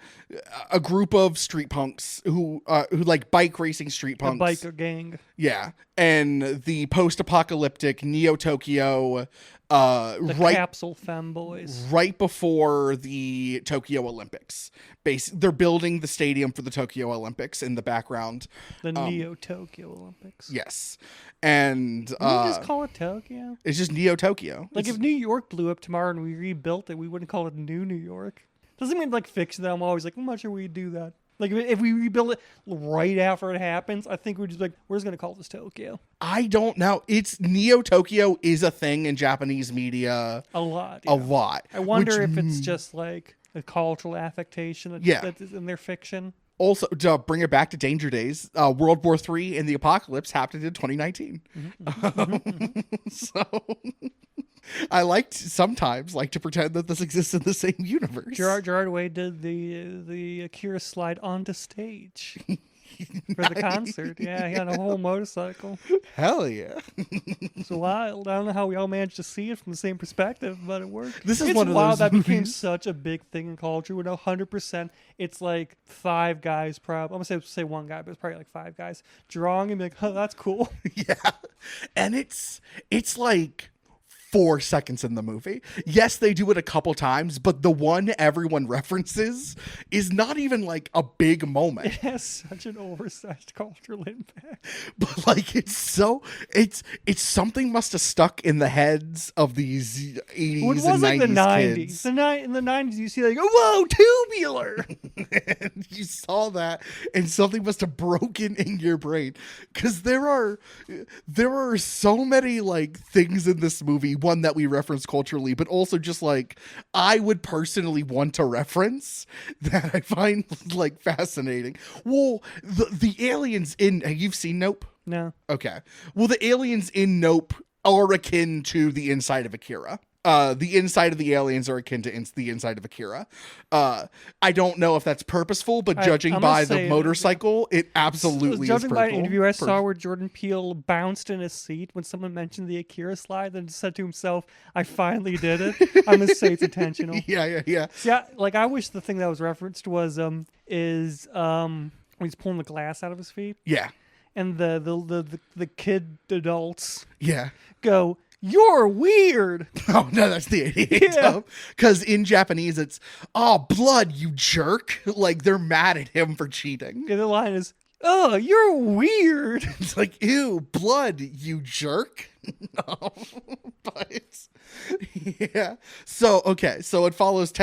group of street punks who like bike racing street A punks. biker gang. Yeah. And the post-apocalyptic Neo-Tokyo The right capsule femboys. right before the Tokyo Olympics. They're building the stadium for the Tokyo Olympics in the background. The Neo-Tokyo Olympics. Yes. And Can we just call it Tokyo? it's just Neo-Tokyo. Like if New York blew up tomorrow and we rebuilt it, we wouldn't call it New York. Doesn't mean like fiction that I'm always like, I'm not sure we'd do that. Like if we rebuild it right after it happens, I think we're just like, we're just gonna call this Tokyo. I don't know. It's Neo-Tokyo is a thing in Japanese media A lot. a yeah. lot. I wonder which if it's just like a cultural affectation Yeah. that's in their fiction. Also, to bring it back to Danger Days, World War III and the Apocalypse happened in 2019. So I sometimes like to pretend that this exists in the same universe. Gerard Way did the AKIRA slide onto stage for the concert. Yeah, he had a whole motorcycle. Hell yeah. It's wild. I don't know how we all managed to see it from the same perspective, but it worked. This is it's one of wild those that became movies. such a big thing in culture. With 100%, it's like 5 guys, probably. I'm gonna say 1 guy, but it's probably like 5 guys drawing and be like, "Oh, that's cool." Yeah. And it's like 4 seconds in the movie. Yes, they do it a couple times, but the one everyone references is not even like a big moment. It has such an oversized cultural impact. But like it's something must have stuck in the heads of these 80s Well, it was and 90s like the 90s. kids. In the 90s, you see like, whoa, tubular. And you saw that, and something must have broken in your brain, because there are so many like things in this movie, one that we reference culturally, but also just like I would personally want to reference, that I find like fascinating. Well, the aliens in, you've seen Nope? No. Okay. Well, the aliens in Nope are akin to the inside of Akira. The inside of the aliens are akin to the inside of Akira. I don't know if that's purposeful, but judging by the motorcycle, it absolutely is Judging by an purposeful. interview I saw where Jordan Peele bounced in his seat when someone mentioned the Akira slide, then said to himself, "I finally did it." I'm gonna say it's intentional. Yeah. Yeah, like I wish the thing that was referenced was when he's pulling the glass out of his feet, Yeah. and the kid adults Yeah. go, "You're weird." Oh, no, that's the 88 Yeah. dub. Because in Japanese, it's, "Oh, blood, you jerk." Like, they're mad at him for cheating. And the line is, "Oh, you're weird." It's like, ew, blood, you jerk. No, but yeah. So, okay. So it follows,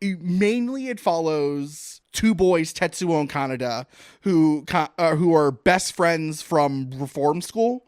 mainly it follows 2 boys, Tetsuo and Kaneda, who are best friends from reform school,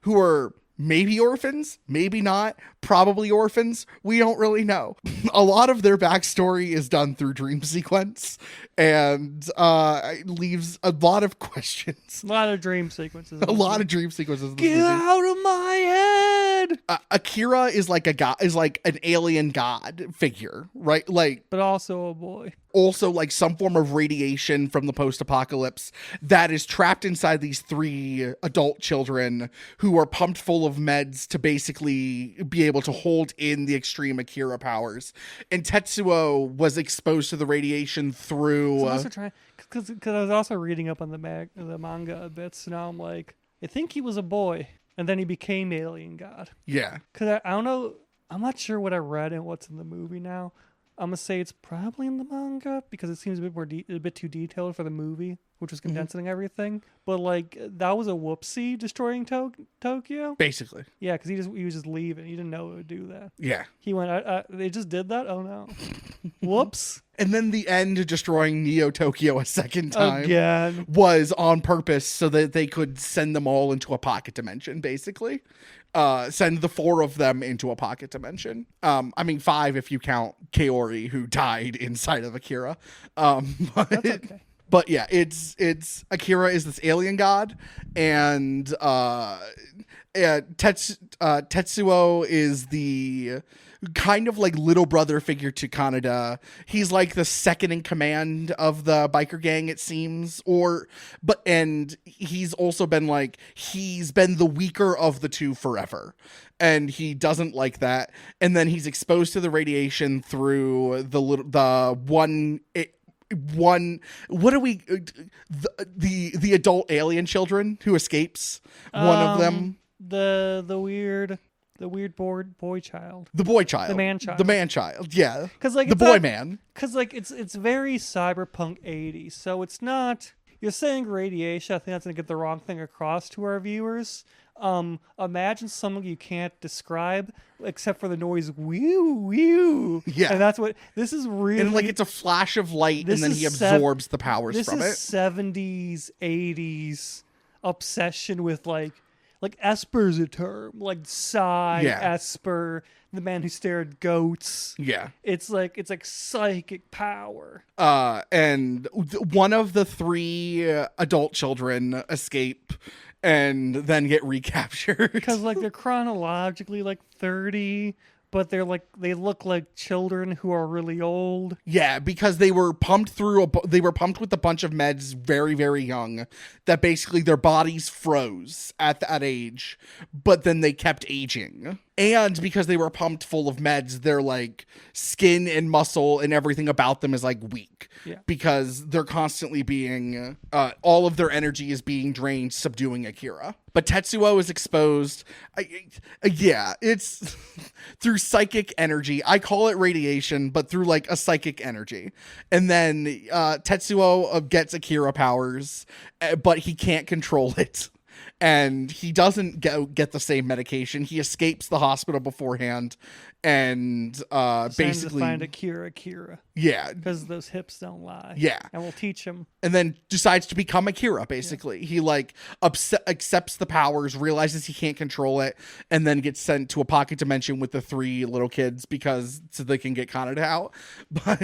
who are maybe orphans, maybe not, probably orphans. We don't really know. A lot of their backstory is done through dream sequence, and it leaves a lot of questions. A lot of dream sequences. A lot of dream sequences. In this Get movie. out of my head. Akira is like an alien god figure, right? Like, But also a boy. also like some form of radiation from the post-apocalypse that is trapped inside these 3 adult children who are pumped full of meds to basically be able to hold in the extreme Akira powers. And Tetsuo was exposed to the radiation through... So I'm also trying, because I was also reading up on the manga a bit, so now I'm like, I think he was a boy, and then he became alien god. yeah. Because I don't know, I'm not sure what I read and what's in the movie now. I'm gonna say it's probably in the manga because it seems a bit more a bit too detailed for the movie, which was condensing everything. But like that was a whoopsie destroying Tokyo. Basically. Yeah, because he was just leaving. He didn't know it would do that. Yeah. He went. They just did that. Oh no. Whoops. And then the end, destroying Neo Tokyo a second time, Again. was on purpose so that they could send them all into a pocket dimension, basically. Send the 4 of them into a pocket dimension. I mean 5 if you count Kaori, who died inside of Akira. But, That's okay. But yeah, it's Akira is this alien god, and Tetsuo is the kind of like little brother figure to Kaneda. He's like the second in command of the biker gang, it seems, and he's also been the weaker of the 2 forever, and he doesn't like that. And then he's exposed to the radiation through the adult alien children who escapes. One of them, the weird boy child. the boy child, the man child. yeah, Because like the boy man. Because like it's very cyberpunk 80s, so it's not. You're saying radiation. I think that's gonna get the wrong thing across to our viewers. Imagine something you can't describe except for the noise whew whew. Yeah. And that's what this is really. And like it's a flash of light, and This then is he absorbs the powers this from is it. 70s 80s obsession with like like Esper's a term, like Psy, Yeah. Esper, the man who stared at goats. Yeah. It's like psychic power. And one of the 3 adult children escape and then get recaptured. Because like they're chronologically like 30, but they look like children who are really old. Yeah, because they were pumped with a bunch of meds very, very young, that basically their bodies froze at that age, but then they kept aging. And because they were pumped full of meds, their like skin and muscle and everything about them is like weak. Yeah. Because they're constantly being, all of their energy is being drained subduing Akira. But Tetsuo is exposed. Yeah, it's through psychic energy. I call it radiation, but through like a psychic energy. And then Tetsuo gets Akira powers, but he can't control it. And he doesn't get the same medication. He escapes the hospital beforehand and basically to find Akira. Yeah. Because those hips don't lie. Yeah. And we'll teach him. And then decides to become Akira, basically. Yeah. He like accepts the powers, realizes he can't control it, and then gets sent to a pocket dimension with the 3 little kids so they can get Kaneda out. But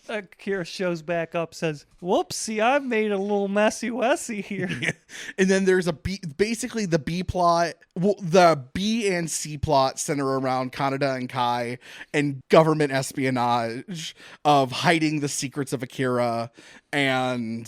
Akira shows back up, says, "Whoopsie, I've made a little messy-wessy here." Yeah. And then there's basically the B plot, the B and C plot center around Kaneda and Kai and government espionage of hiding the secrets of Akira and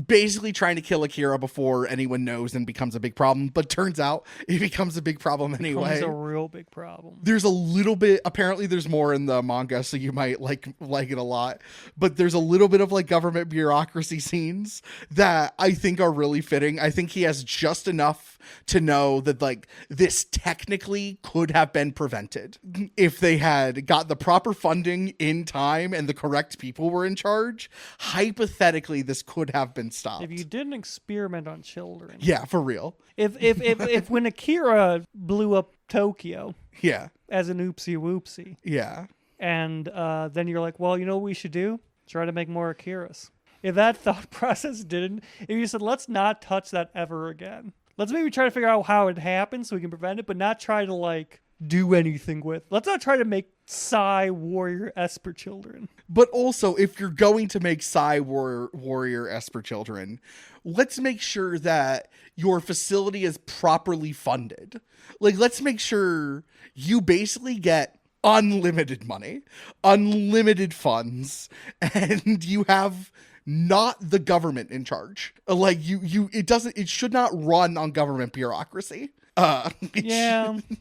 basically trying to kill Akira before anyone knows and becomes a big problem. But turns out it becomes a big problem anyway. It's a real big problem. There's a little bit, apparently there's more in the manga, so you might like it a lot. But there's a little bit of like government bureaucracy scenes that I think are really fitting. I think he has just enough to know that like this technically could have been prevented if they had got the proper funding in time and the correct people were in charge. Hypothetically, this could have been stopped if you didn't experiment on children. Yeah, for real. If when Akira blew up Tokyo, yeah, as an oopsie whoopsie, yeah, and then you're like, well, you know what we should do? Try to make more Akiras. If that thought process if you said, let's not touch that ever again. Let's maybe try to figure out how it happened so we can prevent it, but not try to like do anything with. Let's not try to make Psy Warrior Esper children. But also, if you're going to make Psy Warrior Esper children, let's make sure that your facility is properly funded. Like, let's make sure you basically get unlimited money, unlimited funds, and you have not the government in charge. Like it should not run on government bureaucracy. I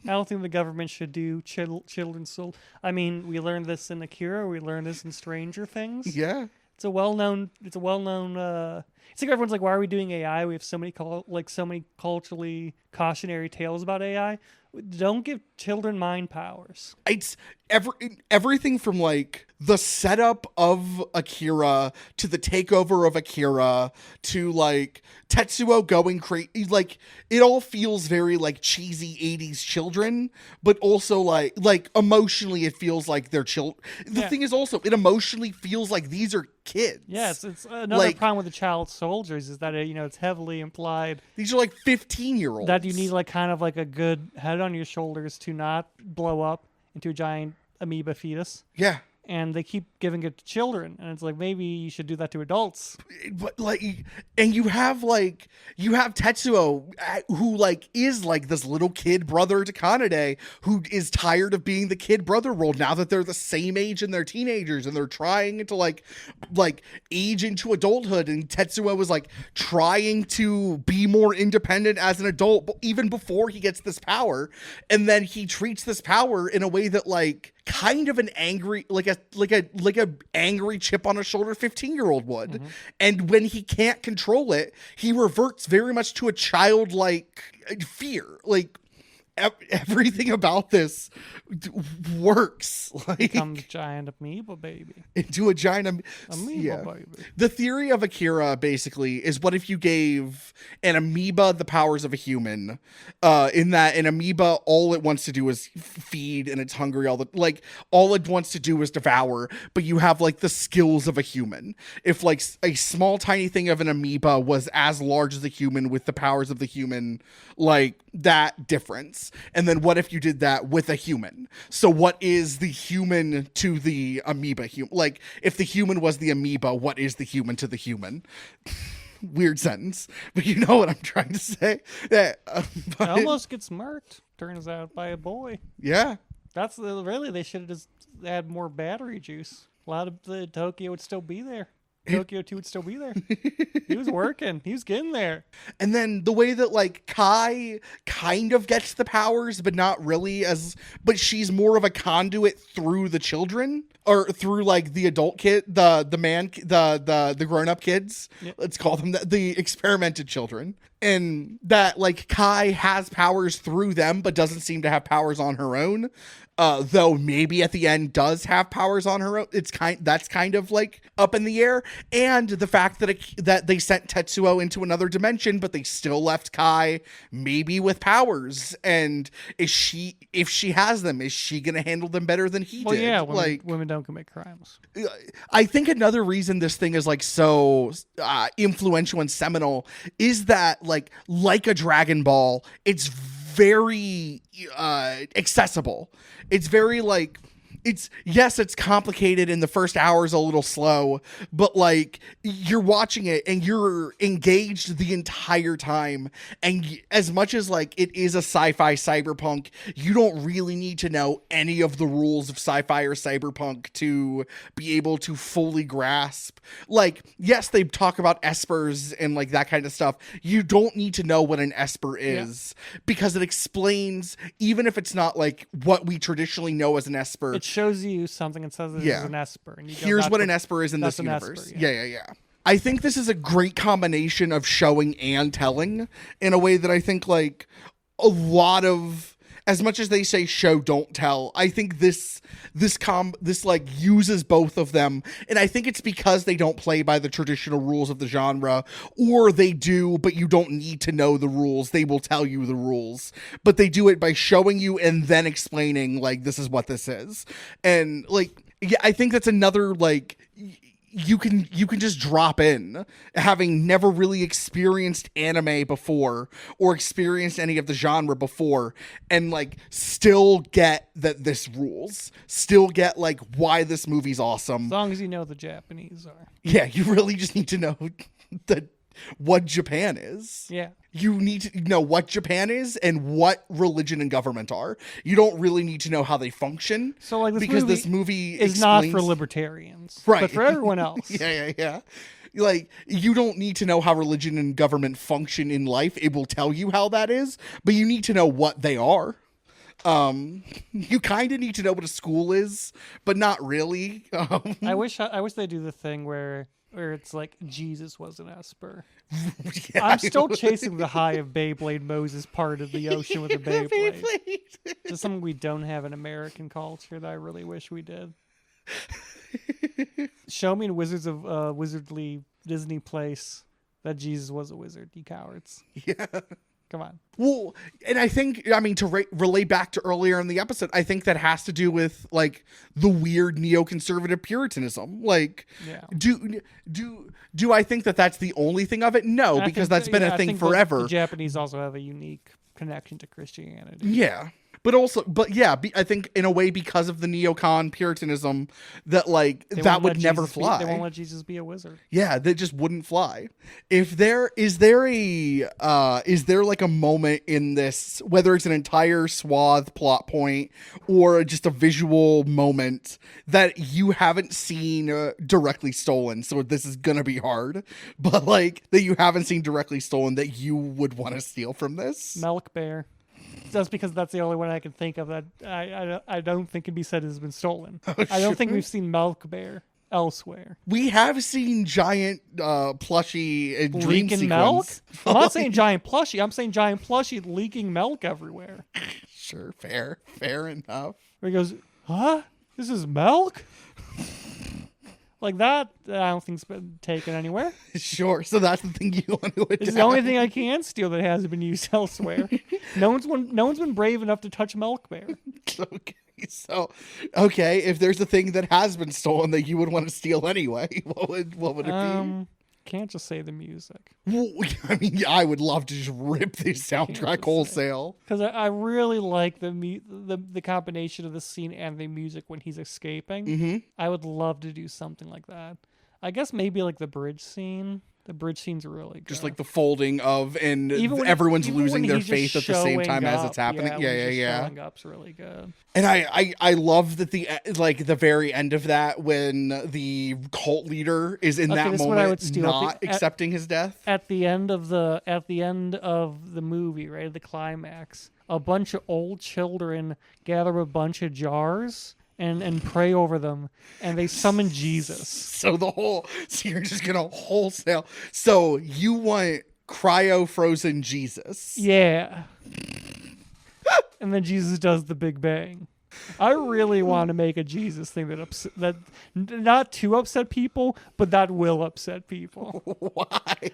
don't think the government should do children's soul. I mean, we learned this in Akira. We learned this in Stranger Things. Yeah, it's a well-known. It's like everyone's like, why are we doing AI? We have so many culturally cautionary tales about AI. Don't give children mind powers. It's everything from like the setup of Akira to the takeover of Akira to like Tetsuo going crazy. Like it all feels very like cheesy 80s children, but also like emotionally it feels like they're children. The thing is also it emotionally feels like these are kids. Yes, it's another problem with the child soldiers is that it's heavily implied these are like 15-year-olds that you need like kind of like a good head on your shoulders to not blow up into a giant amoeba fetus. Yeah. And they keep giving it to children, and it's like maybe you should do that to adults. But like, and you have Tetsuo who like is like this little kid brother to Kanade who is tired of being the kid brother role now that they're the same age and they're teenagers and they're trying to like age into adulthood, and Tetsuo was like trying to be more independent as an adult even before he gets this power, and then he treats this power in a way that like kind of an angry like a angry chip on a shoulder 15-year-old would. Mm-hmm. And when he can't control it, he reverts very much to a childlike fear. Like everything about this works. Like, Becomes giant amoeba baby. into a giant Amoeba baby. The theory of Akira basically is, what if you gave an amoeba the powers of a human, in that an amoeba, all it wants to do is feed, and it's hungry all it wants to do is devour, but you have like the skills of a human. If like a small tiny thing of an amoeba was as large as a human with the powers of the human, like that difference. And then what if you did that with a human? So what is the human to the amoeba? Like, if the human was the amoeba, what is the human to the human? Weird sentence, but you know what I'm trying to say. It almost gets murked, turns out, by a boy. Yeah. That's really, they should have just had more battery juice. A lot of the Tokyo would still be there. Tokyo 2 would still be there. He was working. He was getting there. And then the way that like Kai kind of gets the powers, but not really, but she's more of a conduit through the children, or through like the adult kid, the grown-up kids. Yep. Let's call them the experimented children. And that like Kai has powers through them, but doesn't seem to have powers on her own. Though maybe at the end does have powers on her own. That's kind of like up in the air. And the fact that they sent Tetsuo into another dimension, but they still left Kai maybe with powers. And if she has them, is she gonna handle them better than he did? Yeah, women don't commit crimes. I think another reason this thing is like so influential and seminal is that like a Dragon Ball, it's very accessible. It's very like, it's complicated, and the first hour is a little slow, but like you're watching it and you're engaged the entire time. And as much as like it is a sci-fi cyberpunk, you don't really need to know any of the rules of sci-fi or cyberpunk to be able to fully grasp. Like, yes, they talk about espers and like that kind of stuff. You don't need to know what an esper is, because it explains, even if it's not like what we traditionally know as an esper. It shows you something and says this is an esper. And you go, here's what an esper is in this universe. Esper, yeah. I think this is a great combination of showing and telling, in a way that I think like a lot of, as much as they say show don't tell, I think this like uses both of them. And I think it's because they don't play by the traditional rules of the genre, or they do, but you don't need to know the rules. They will tell you the rules, but they do it by showing you and then explaining like, this is what this is. And like, yeah, I think that's another, like, you can just drop in, having never really experienced anime before or experienced any of the genre before, and like still get that this rules, still get like why this movie's awesome. As long as you know the Japanese are. Yeah, you really just need to know what Japan is. Yeah. You need to know what Japan is and what religion and government are. You don't really need to know how they function. So like this movie is not for libertarians, right? But for everyone else. Yeah. Like, you don't need to know how religion and government function in life. It will tell you how that is, but you need to know what they are. You kind of need to know what a school is, but not really. I wish they do the thing where it's like Jesus was an esper. Yeah, I'm still chasing the high of Beyblade Moses part of the ocean with a Beyblade. Just something we don't have in American culture that I really wish we did. Show me in Wizards of Wizardly Disney Place that Jesus was a wizard, you cowards. Yeah. Come on. Well, and I think, I mean, to relay back to earlier in the episode, I think that has to do with like the weird neoconservative Puritanism. Like, do I think that that's the only thing of it? No, because that's been a thing forever. The Japanese also have a unique connection to Christianity. Yeah. I think in a way, because of the neocon Puritanism, that like that would never fly. They won't let Jesus be a wizard. Yeah, that just wouldn't fly. Is there like a moment in this, whether it's an entire swath plot point or just a visual moment, that you haven't seen directly stolen? So this is gonna be hard, but like that you haven't seen directly stolen that you would want to steal from this? Milk Bear. Just because that's the only one I can think of that I don't think can be said has been stolen. Oh, I don't think we've seen Milk Bear elsewhere. We have seen giant plushie and dream leaking sequence. Milk? I'm not saying giant plushie. I'm saying giant plushie leaking milk everywhere. Sure, fair enough. Where he goes, huh? This is milk? Like that, I don't think's been taken anywhere. Sure. So that's the thing you want to adapt. It's the only thing I can steal that hasn't been used elsewhere. No one's been brave enough to touch Milk Bear. Okay. So, okay, if there's a thing that has been stolen that you would want to steal anyway, what would it be? Can't just say the music. Well, I mean, I would love to just rip this soundtrack wholesale. Because I really like the combination of the scene and the music when he's escaping. Mm-hmm. I would love to do something like that. I guess maybe like the bridge scene. The bridge scene's really good. Just like the folding of, and everyone's losing their faith at the same time as it's happening. Yeah. Showing up's really good. And I love that the very end of that, when the cult leader is in that moment not accepting his death. At the end of the movie, right, the climax, a bunch of old children gather a bunch of jars and pray over them, and they summon Jesus. So you're just gonna wholesale. So you want cryo frozen Jesus? Yeah. And then Jesus does the Big Bang. I really want to make a Jesus thing that not to upset people, but that will upset people. Why?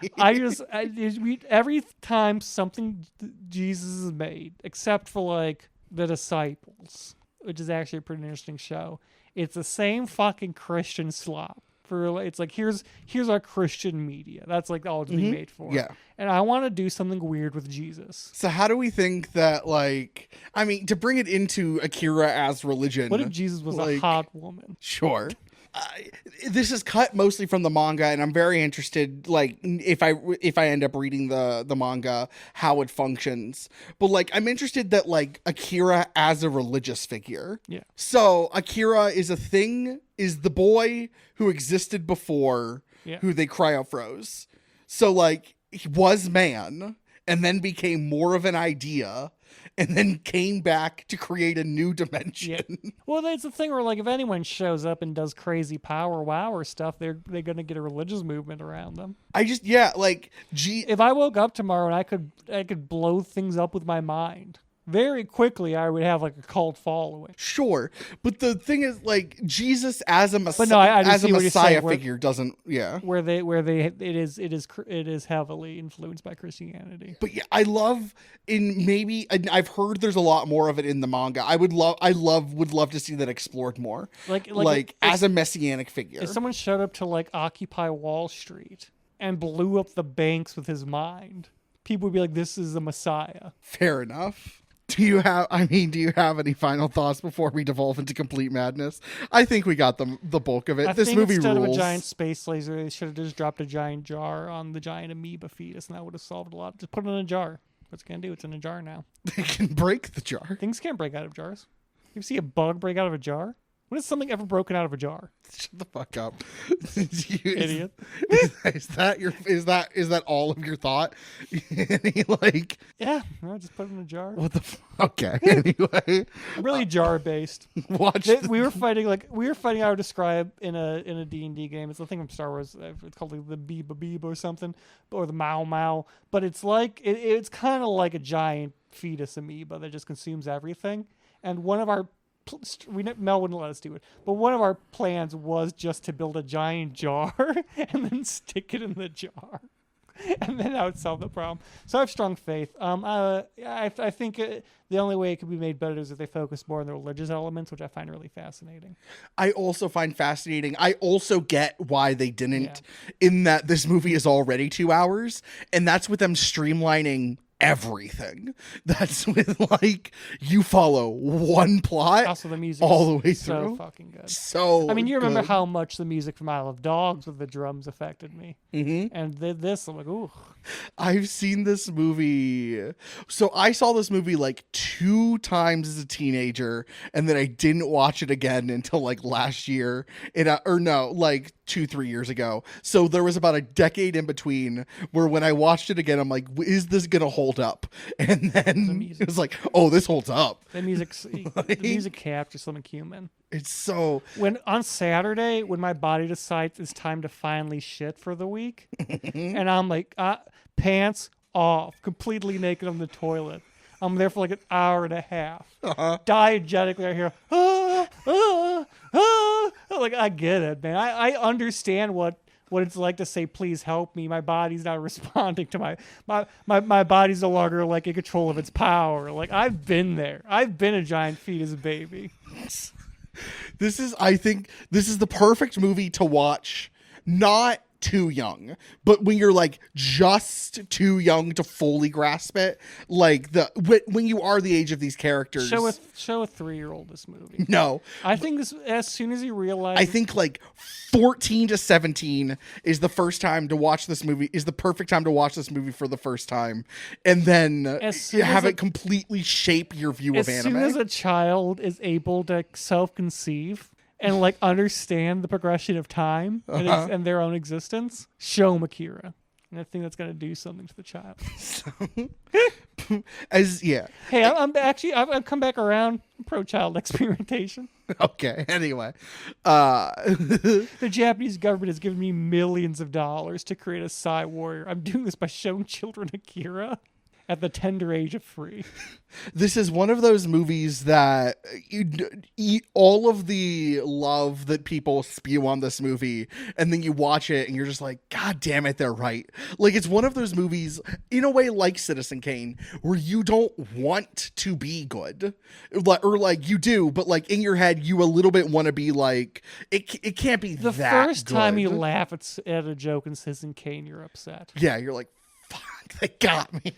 Every time something Jesus is made, except for like the Disciples, which is actually a pretty interesting show. It's the same fucking Christian slop. It's like, here's our Christian media. That's like all it's being made for. Yeah. And I want to do something weird with Jesus. So how do we think that, like, I mean, to bring it into AKIRA as religion. What if Jesus was a hot woman? Sure. This is cut mostly from the manga, and I'm very interested, like, if I end up reading the manga, how it functions. But like, I'm interested that like AKIRA as a religious figure. Yeah. So AKIRA is the boy who existed before, who they cryo-froze. So like, he was man, and then became more of an idea, and then came back to create a new dimension. Yeah. Well, that's the thing where, like, if anyone shows up and does crazy power wow stuff, they're gonna get a religious movement around them. If I woke up tomorrow and I could blow things up with my mind, very quickly I would have like a cult following. Sure, but the thing is, like, Jesus as a Messiah figure doesn't. Yeah. Where it is heavily influenced by Christianity. But yeah, I love I've heard there's a lot more of it in the manga. Would love to see that explored more. Like as a messianic figure. If someone showed up to like Occupy Wall Street and blew up the banks with his mind, people would be like, "This is a Messiah." Fair enough. Do you have any final thoughts before we devolve into complete madness? I think we got the bulk of it. This movie instead rules. Of a giant space laser, they should have just dropped a giant jar on the giant amoeba fetus, and that would have solved a lot. Just put it in a jar. What's it gonna do? It's in a jar now. They can break the jar. Things can't break out of jars. You see a bug break out of a jar? When has something ever broken out of a jar? Shut the fuck up, Idiot. Is that all of your thought? Like, yeah, no, just put it in a jar. What the? Okay. Anyway, I'm really jar based. We were fighting. I would describe in a D&D game. It's the thing from Star Wars. It's called like the Beeba or something, or the Mao Mao. But it's like it's kind of like a giant fetus amoeba that just consumes everything. And one of our Mel wouldn't let us do it, but one of our plans was just to build a giant jar and then stick it in the jar, and then that would solve the problem. So I have strong faith. I think the only way it could be made better is if they focus more on the religious elements, which I find really fascinating. I also find fascinating. I also get why they didn't, in that this movie is already 2 hours, and that's with them streamlining everything. That's with like, you follow one plot also the music all the way so through. Fucking good. So I mean, you remember good. how much the music from Isle of Dogs with the drums affected me. Mm-hmm. And this, I'm like, ooh. I've seen this movie. So I saw this movie like 2 times as a teenager, and then I didn't watch it again until like last year. Like 2-3 years ago. So there was about a decade in between where when I watched it again, I'm like, is this gonna hold up? And then it was like, oh, this holds up. The music captures something human. It's so... When on Saturday, when my body decides it's time to finally shit for the week, and I'm like, pants off, completely naked on the toilet, I'm there for like an hour and a half. Diegetically, I hear, ah, ah, ah. Like, I get it, man. I understand what it's like to say, please help me. My body's not responding to my body's no longer like in control of its power. Like, I've been there. I've been a giant fetus baby. I think this is the perfect movie to watch, not too young, but when you're like just too young to fully grasp it, like when you are the age of these characters. Show a 3-year-old this movie. No, I think this, as soon as he realizes, I think like 14 to 17 is the first time to watch this movie, is the perfect time to watch this movie for the first time, and then have it completely shape your view of anime. As soon as a child is able to self-conceive and like understand the progression of time and their own existence, show them AKIRA. And I think that's going to do something to the child. Hey, I've come back around. I'm pro child experimentation. Okay. Anyway, the Japanese government has given me millions of dollars to create a Psy warrior. I'm doing this by showing children AKIRA at the tender age of 3. This is one of those movies that you eat all of the love that people spew on this movie, and then you watch it and you're just like, God damn it, they're right. Like, it's one of those movies, in a way like Citizen Kane, where you don't want to be good. Or like you do, but like in your head, you a little bit want to be like, it can't be the that first good. time you laugh at a joke in Citizen Kane, you're upset. Yeah, you're like, they got me.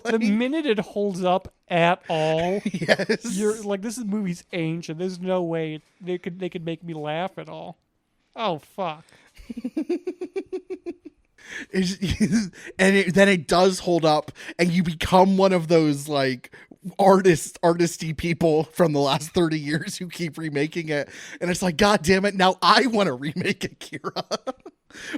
The minute it holds up at all, yes, you're like, this movie's ancient. There's no way they could make me laugh at all. Oh fuck! Then it does hold up, and you become one of those like artisty people from the last 30 years who keep remaking it, and it's like, God damn it! Now I want to remake AKIRA.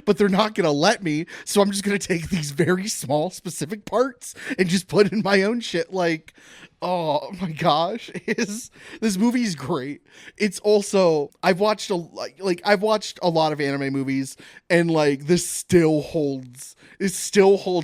But they're not going to let me, so I'm just going to take these very small, specific parts and just put in my own shit. Like, oh my gosh, this movie is great. It's also, I've watched a lot of anime movies, and like this still holds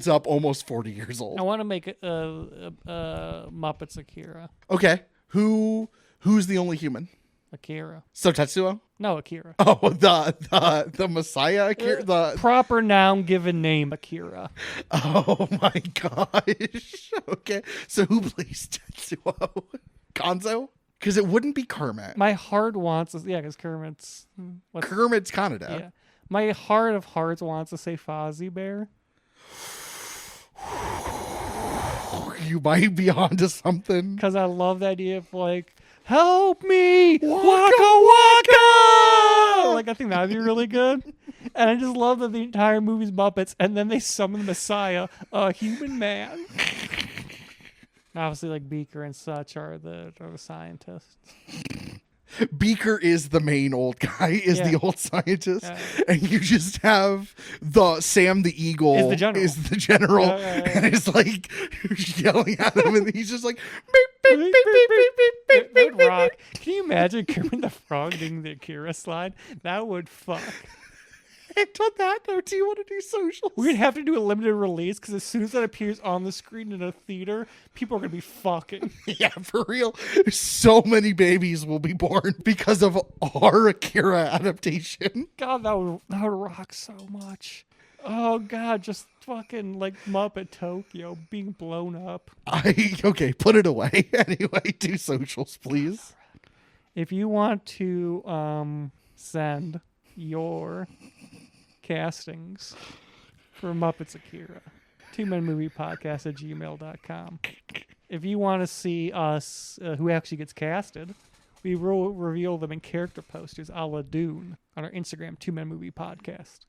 up almost 40 years old. I want to make Muppets AKIRA. Okay, who's the only human? AKIRA. So Tetsuo? No, AKIRA. Oh, the Messiah AKIRA? The proper noun given name AKIRA. Oh my gosh. Okay. So who plays Tetsuo? Gonzo? Because it wouldn't be Kermit. My heart wants to, because Kermit's Canada. Yeah. My heart of hearts wants to say Fozzie Bear. You might be onto something. Because I love the idea of like, help me! Waka waka! Like, I think that'd be really good. And I just love that the entire movie's Muppets, and then they summon the Messiah, a human man. Obviously, like, Beaker and such are the scientists. Beaker is the main old guy, the old scientist. And you just have Sam the Eagle is the general. And it's like yelling at him, and he's just like, beep, beep, beep, beep, beep, beep, beep, beep, rock. Can you imagine Kermit the Frog doing the AKIRA slide? That would fuck. And on that note, do you want to do socials? We'd have to do a limited release, because as soon as that appears on the screen in a theater, people are going to be fucking. Yeah, for real. So many babies will be born because of our AKIRA adaptation. God, that would rock so much. Oh, God, just fucking like Muppet Tokyo being blown up. Okay, put it away. Anyway, do socials, please. If you want to send your castings for Muppets AKIRA, 2menmoviepodcast@gmail.com. If you want to see us, who actually gets casted, we will reveal them in character posters a la Dune on our Instagram, 2menmoviepodcast.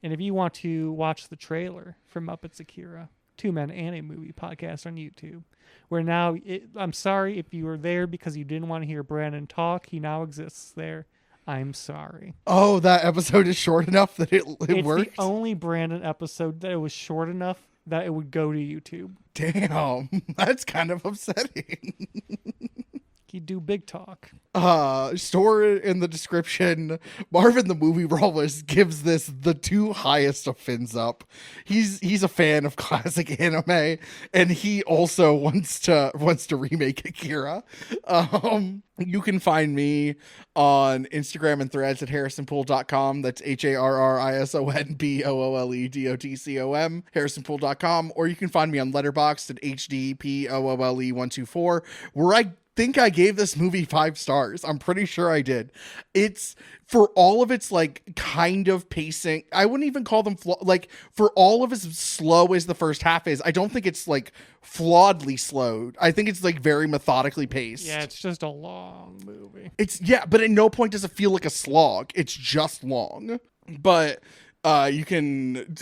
And if you want to watch the trailer for Muppets AKIRA, 2 Men and a Movie podcast on YouTube, where now, I'm sorry if you were there because you didn't want to hear Brandon talk. He now exists there. I'm sorry. Oh, that episode is short enough that it worked? It's the only Brandon episode that it was short enough that it would go to YouTube. Damn, that's kind of upsetting. he'd do big talk. Store in the description. Marvin the Movie Rollist gives this the 2 highest of fins up. He's a fan of classic anime, and he also wants to remake Akira. You can find me on Instagram and Threads at harrisonpool.com. That's HARRISONBOOLEDOTCOM, harrisonpool.com. Or you can find me on Letterboxd at HDPOOLE124, where I think I gave this movie 5 stars. I'm pretty sure I did. It's, for all of its like kind of pacing, I wouldn't even call them like, for all of as slow as the first half is, I don't think it's like flawedly slowed. I think it's like very methodically paced. Yeah, it's just a long movie. But at no point does it feel like a slog. It's just long. But you can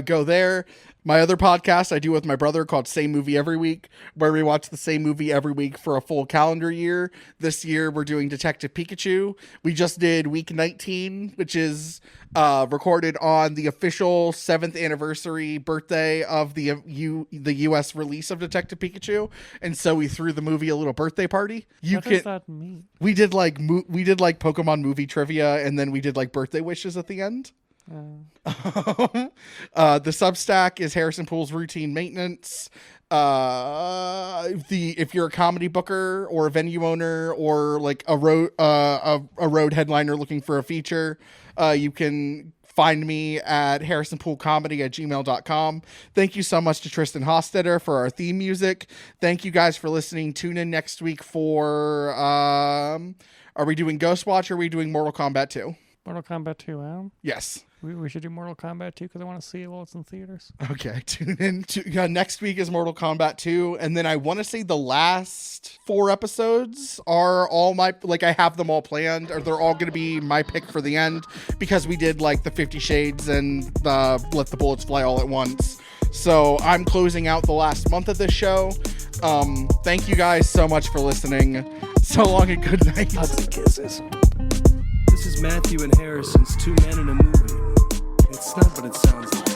go there. My other podcast I do with my brother called Same Movie Every Week, where we watch the same movie every week for a full calendar year. This year we're doing Detective Pikachu. We just did week 19, which is recorded on the official 7th anniversary birthday of the US release of Detective Pikachu, and so we threw the movie a little birthday party. What does that mean? We did like Pokemon movie trivia, and then we did like birthday wishes at the end. The Substack is Harrison Pool's Routine Maintenance. If you're a comedy booker or a venue owner or like a road headliner looking for a feature, you can find me at harrisonpoolcomedy@gmail.com. Thank you so much to Tristan Hostetter for our theme music. Thank you guys for listening. Tune in next week for are we doing Ghostwatch or are we doing Mortal Kombat 2? Mortal Kombat 2, Adam? Yes. We should do Mortal Kombat 2 because I want to see it while it's in theaters. Okay, tune in. Next week is Mortal Kombat 2, and then I want to say the last 4 episodes are all my, like, I have them all planned, or they're all going to be my pick for the end, because we did, like, the 50 Shades and the Let the Bullets Fly all at once. So I'm closing out the last month of this show. Thank you guys so much for listening. So long and good night. Hugs and kisses. This is Matthew and Harrison's 2 Men in a Movie. It's not what it sounds like.